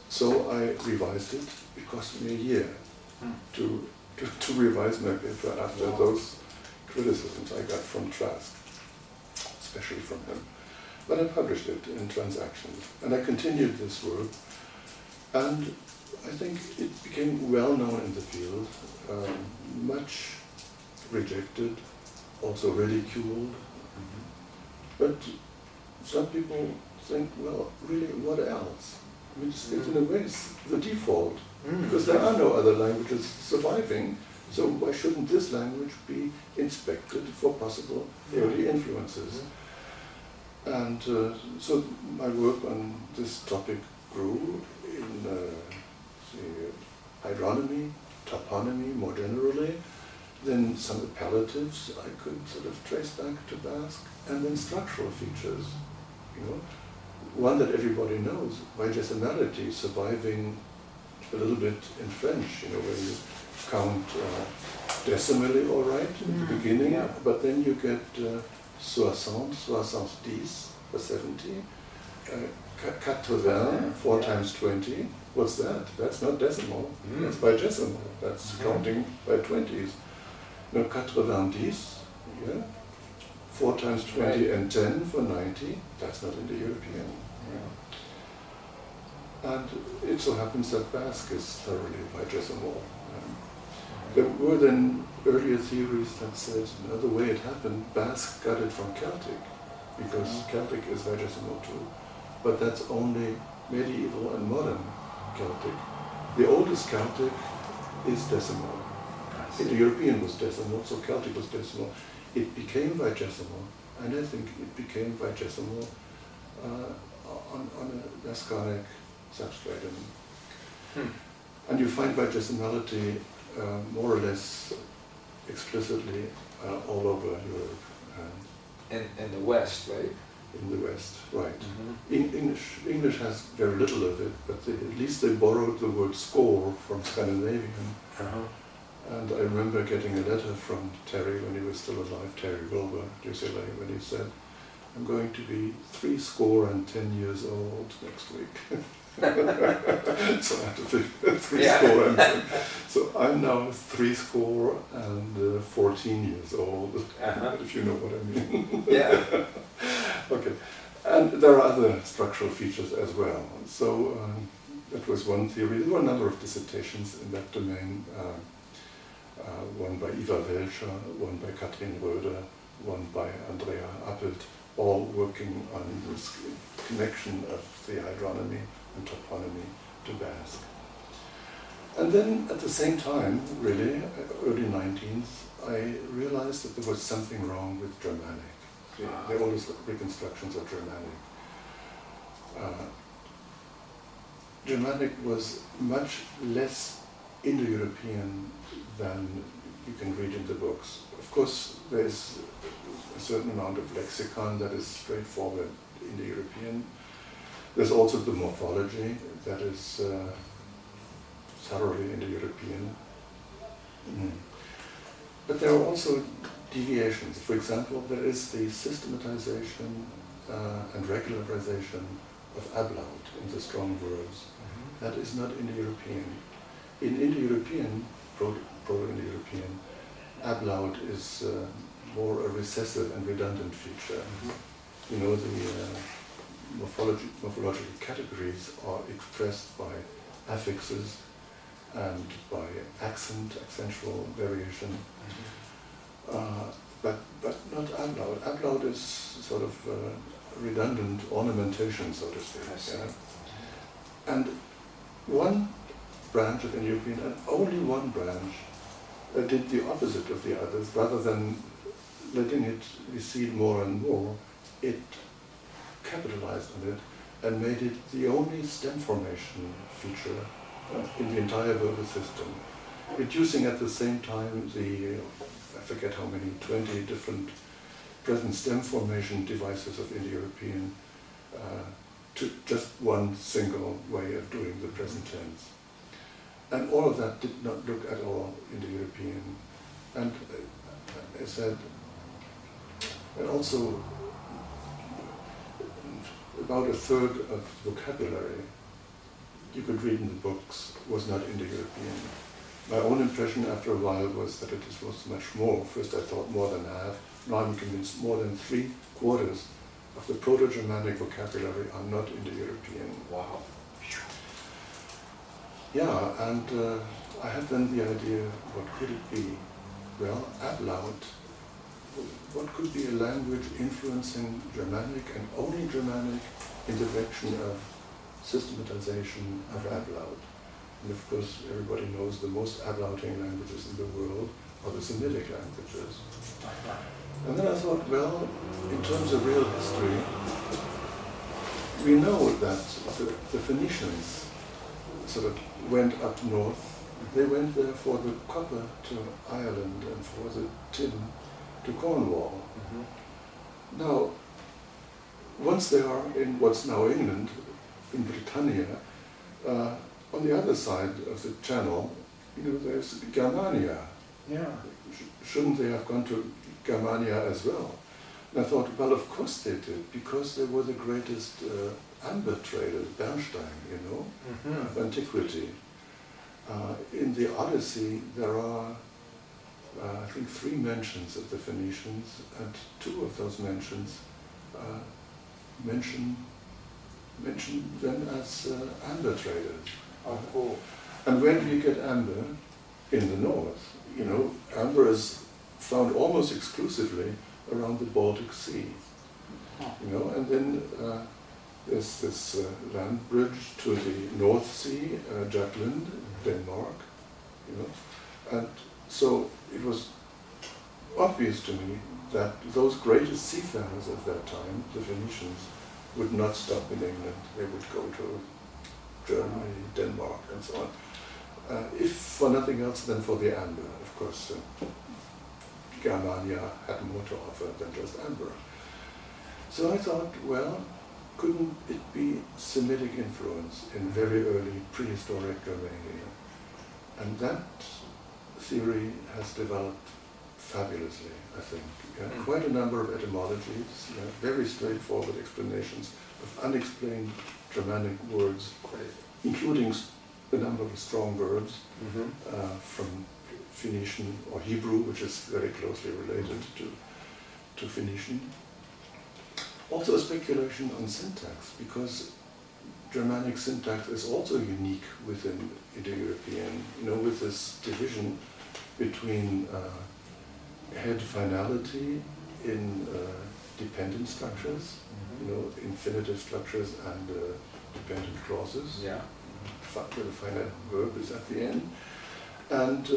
So I revised it. It cost me a year to revise my paper after those criticisms I got from Trask, especially from him. But I published it in Transactions, and I continued this work, and I think it became well known in the field, much rejected, also ridiculed. But some people think, well, really, what else? I mean, it's in a way it's the default, because there are no other languages surviving, so why shouldn't this language be inspected for possible early influences? And so my work on this topic grew in hydronymy, toponymy more generally, then some appellatives I could sort of trace back to Basque, and then structural features, you know. One that everybody knows, vigesimality, surviving a little bit in French, you know, where you count decimally, all right, in the beginning, but then you get 60, 70 for 70, 80, 4 times 20. What's that? That's not decimal, that's vigesimal, that's counting by 20s. No, 90, yeah, 4 times 20 and 10 for 90, that's not Indo-European. And it so happens that Basque is thoroughly vigesimal. There were then earlier theories that said, no, the way it happened, Basque got it from Celtic, because Celtic is vigesimal too. But that's only medieval and modern Celtic. The oldest Celtic is decimal. Indo-European was decimal, so Celtic was decimal. It became vigesimal, and I think it became vigesimal on a Lascanic substrate. And you find bigesimality more or less explicitly all over Europe. In the West, right? In the West, right. English has very little of it, but at least they borrowed the word score from Scandinavian. And I remember getting a letter from Terry when he was still alive, Terry Wilbur, UCLA, when he said, "I'm going to be 10 years old next week." So I had to figure 30. So I'm now 14 years old, if you know what I mean. Yeah. Okay. And there are other structural features as well. So that was one theory. There were a number of dissertations in that domain. One by Ivar Welcher, one by Katrin Röder, one by Andrea Appelt, all working on this connection of the hydronymy and toponymy to Basque. And then at the same time, really, early 19th, I realized that there was something wrong with Germanic. The oldest reconstructions of Germanic. Germanic was much less Indo-European than you can read in the books. Of course, there's a certain amount of lexicon that is straightforward Indo-European. There's also the morphology that is thoroughly Indo-European. But there are also deviations. For example, there is the systematization and regularization of ablaut in the strong verbs. That is not Indo-European. In Indo-European, Proto-Indo-European, ablaut is more a recessive and redundant feature. You know, the morphological categories are expressed by affixes and by accentual variation, but not ablaut. Ablaut is sort of redundant ornamentation, so to speak. Yeah? And one branch of Indo-European, and only one branch, did the opposite of the others. Rather than letting it recede more and more, it capitalized on it and made it the only stem formation feature in the entire verbal system, reducing at the same time the, I forget how many, 20 different present stem formation devices of Indo-European to just one single way of doing the present tense. And all of that did not look at all Indo-European. And I said, and also about a third of vocabulary you could read in the books was not Indo-European. My own impression after a while was that it was much more. First I thought more than half. Now I'm convinced more than 3/4 of the Proto-Germanic vocabulary are not Indo-European. Wow. Yeah, and I had then the idea, what could it be? Well, ablaut. What could be a language influencing Germanic and only Germanic in the direction of systematization of ablaut? And of course, everybody knows the most ablauting languages in the world are the Semitic languages. And then I thought, well, in terms of real history, we know that the Phoenicians sort of went up north. They went there for the copper to Ireland and for the tin to Cornwall. Now, once they are in what's now England, in Britannia, on the other side of the channel, you know, there's Germania. Yeah. Shouldn't they have gone to Germania as well? And I thought, well, of course they did, because they were the greatest amber traders, Bernstein, you know, of antiquity. In the Odyssey, there are, I think, 3 mentions of the Phoenicians, and 2 of those mentions mention them as amber traders. Oh, cool. And where do you get amber? In the north. You know, amber is found almost exclusively around the Baltic Sea. You know, and then there's this land bridge to the North Sea, Jutland, Denmark. You know, and so it was obvious to me that those greatest seafarers of that time, the Phoenicians, would not stop in England. They would go to Germany, Denmark, and so on. If for nothing else than for the amber. Of course, Germania had more to offer than just amber. So I thought, well, couldn't it be Semitic influence in very early prehistoric Germania? And that theory has developed fabulously, I think. Quite a number of etymologies, very straightforward explanations of unexplained Germanic words, including a number of strong verbs from Phoenician or Hebrew, which is very closely related to Phoenician. Also a speculation on syntax, because Germanic syntax is also unique within Indo-European, with this division between head finality in dependent structures, infinitive structures and dependent clauses. Yeah. Where the finite verb is at the end. And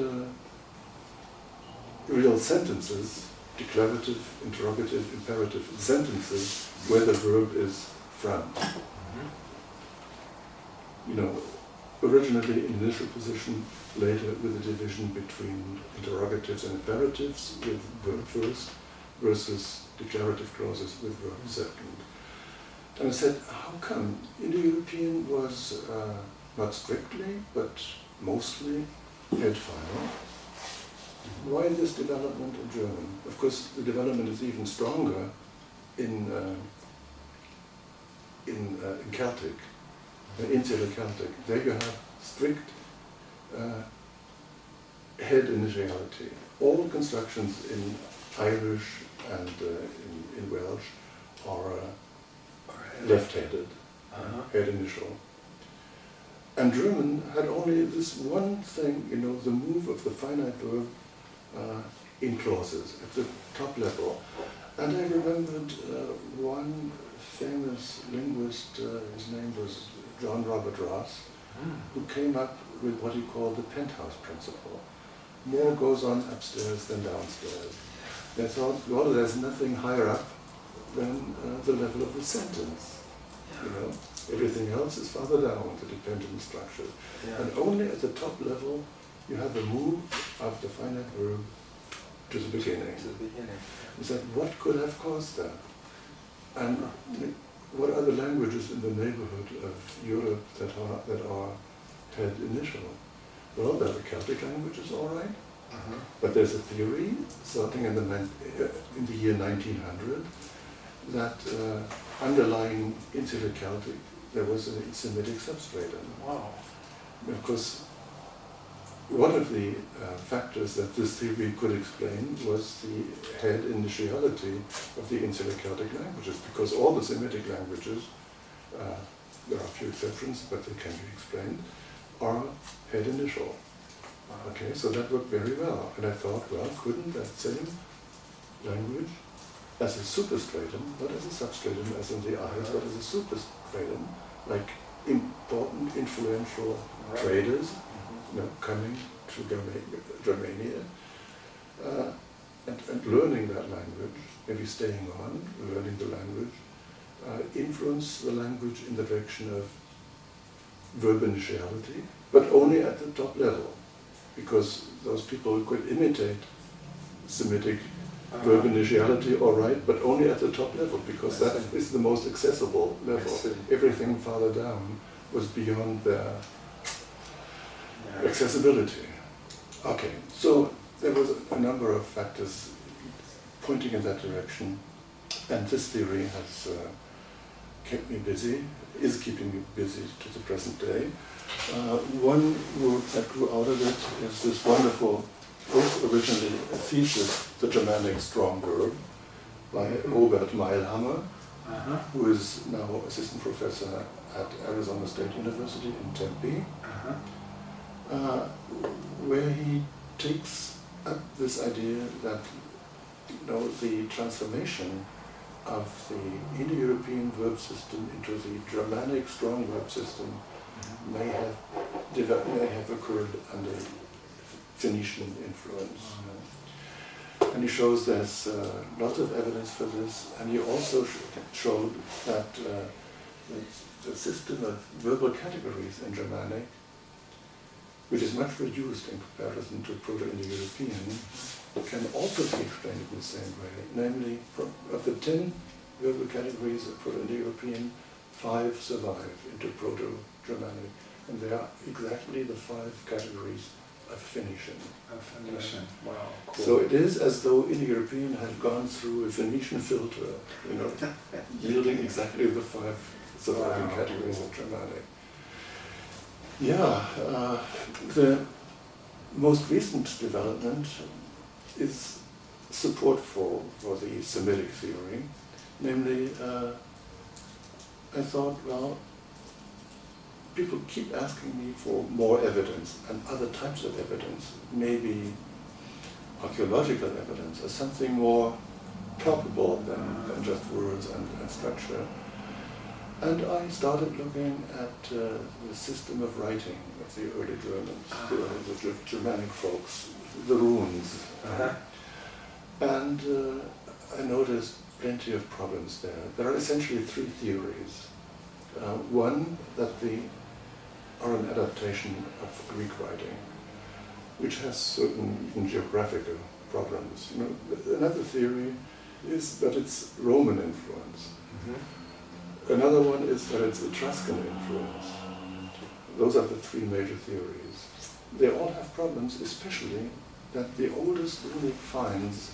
real sentences, declarative, interrogative, imperative sentences where the verb is front. Originally in initial position, later with a division between interrogatives and imperatives with verb first versus declarative clauses with verb second. And I said, how come Indo-European was not strictly, but mostly head final? Why this development in German? Of course, the development is even stronger in Celtic, insular Celtic. There you have strict head initiality. All constructions in Irish and in Welsh are left-headed, head initial. And German had only this one thing, the move of the finite verb in clauses at the top level. And I remembered one famous linguist, his name was John Robert Ross, who came up with what he called the penthouse principle. More goes on upstairs than downstairs. And I thought, well, there's nothing higher up than the level of the sentence. Everything else is farther down, the dependent structure. Yeah. And only at the top level you have a move of the finite verb to the beginning. He said, what could have caused that? And what are the languages in the neighborhood of Europe that are head initial? Well, there are the Celtic languages, all right. But there's a theory starting in the year 1900 that underlying insular Celtic, there was a Semitic substratum. Wow. Of course, one of the factors that this theory could explain was the head initiality of the insular Celtic languages, because all the Semitic languages, there are a few exceptions, but they can be explained, are head initial. Okay, so that worked very well. And I thought, well, couldn't that same language, as a superstratum, not as a substratum as in the eyes, but as a superstratum, like important, influential traders, coming to Germania, and learning that language, maybe staying on, learning the language, influence the language in the direction of verb initiality, but only at the top level, because those people could imitate Semitic verb initiality, all right, but only at the top level, because that is the most accessible level. Everything farther down was beyond their accessibility. Okay, so there was a number of factors pointing in that direction, and this theory has kept me busy, is keeping me busy to the present day. One work that grew out of it is this wonderful book, originally a thesis, The Germanic Strong Verb, by Robert Meilhammer, who is now assistant professor at Arizona State University in Tempe, where he takes up this idea that the transformation of the Indo-European verb system into the Germanic strong verb system may have occurred under Phoenician influence. And he shows there's lots of evidence for this, and he also showed that the system of verbal categories in Germanic, which is much reduced in comparison to Proto-Indo-European, can also be explained in the same way. Namely, of the 10 verbal categories of Proto-Indo-European, 5 survive into Proto-Germanic, and they are exactly the 5 categories of Phoenician. Wow, cool. So it is as though Indo-European had gone through a Phoenician filter, yielding exactly the 5 surviving categories of Germanic. Yeah, the most recent development is support for the Semitic theory. Namely, I thought, well, people keep asking me for more evidence and other types of evidence, maybe archaeological evidence or something more palpable than just words and structure. And I started looking at the system of writing of the early Germans, the Germanic folks, the runes. And I noticed plenty of problems there. There are essentially 3 theories. One, that they are an adaptation of Greek writing, which has certain even geographical problems. Another theory is that it's Roman influence. Another one is that it's Etruscan influence. Those are the 3 major theories. They all have problems, especially that the oldest runic finds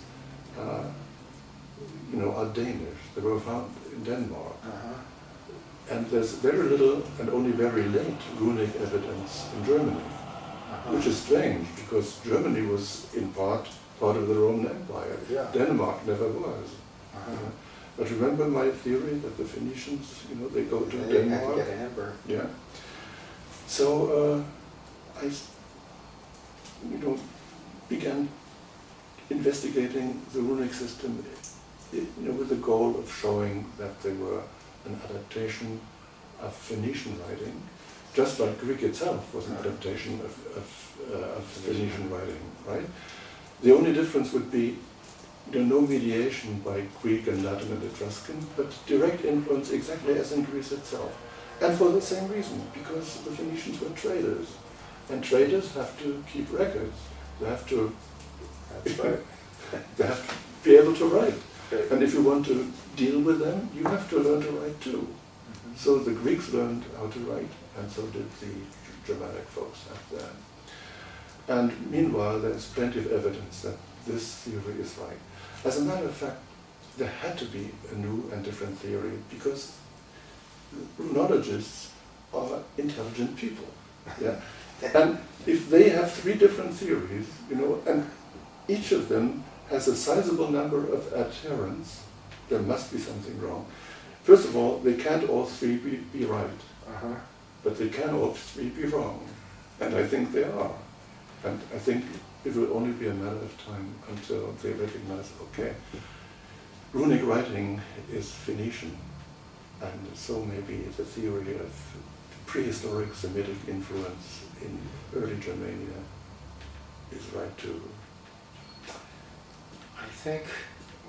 are Danish. They were found in Denmark. And there's very little and only very late runic evidence in Germany, which is strange because Germany was in part of the Roman Empire. Yeah. Denmark never was. But remember my theory that the Phoenicians, they go to Denmark. They had to get amber. Yeah. So I, began investigating the runic system, with the goal of showing that they were an adaptation of Phoenician writing, just like Greek itself was an adaptation of Phoenician writing, right? The only difference would be no mediation by Greek and Latin and Etruscan, but direct influence exactly as in Greece itself. And for the same reason, because the Phoenicians were traders, and traders have to keep records. They have to, That's right. they have to be able to write. And if you want to deal with them, you have to learn to write too. So the Greeks learned how to write, and so did the Germanic folks up there. And meanwhile, there's plenty of evidence that this theory is right. As a matter of fact, there had to be a new and different theory because runologists are intelligent people. Yeah? And if they have 3 different theories, and each of them has a sizable number of adherents, there must be something wrong. First of all, they can't all 3 be right, but they can all 3 be wrong. And I think they are. And I think it will only be a matter of time until they recognize, okay, runic writing is Phoenician, and so maybe the theory of prehistoric Semitic influence in early Germania is right too. I think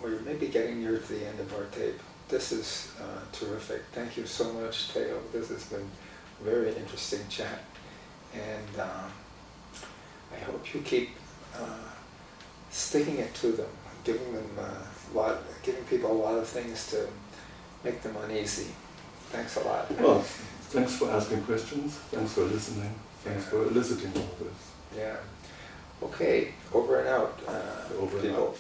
we're maybe getting near to the end of our tape. This is terrific. Thank you so much, Theo. This has been a very interesting chat. And I hope you keep sticking it to them, giving people a lot of things to make them uneasy. Thanks a lot. Well, thanks for asking questions. Thanks for listening. Thanks for eliciting all this. Yeah. Okay, over and out. Over and people. out.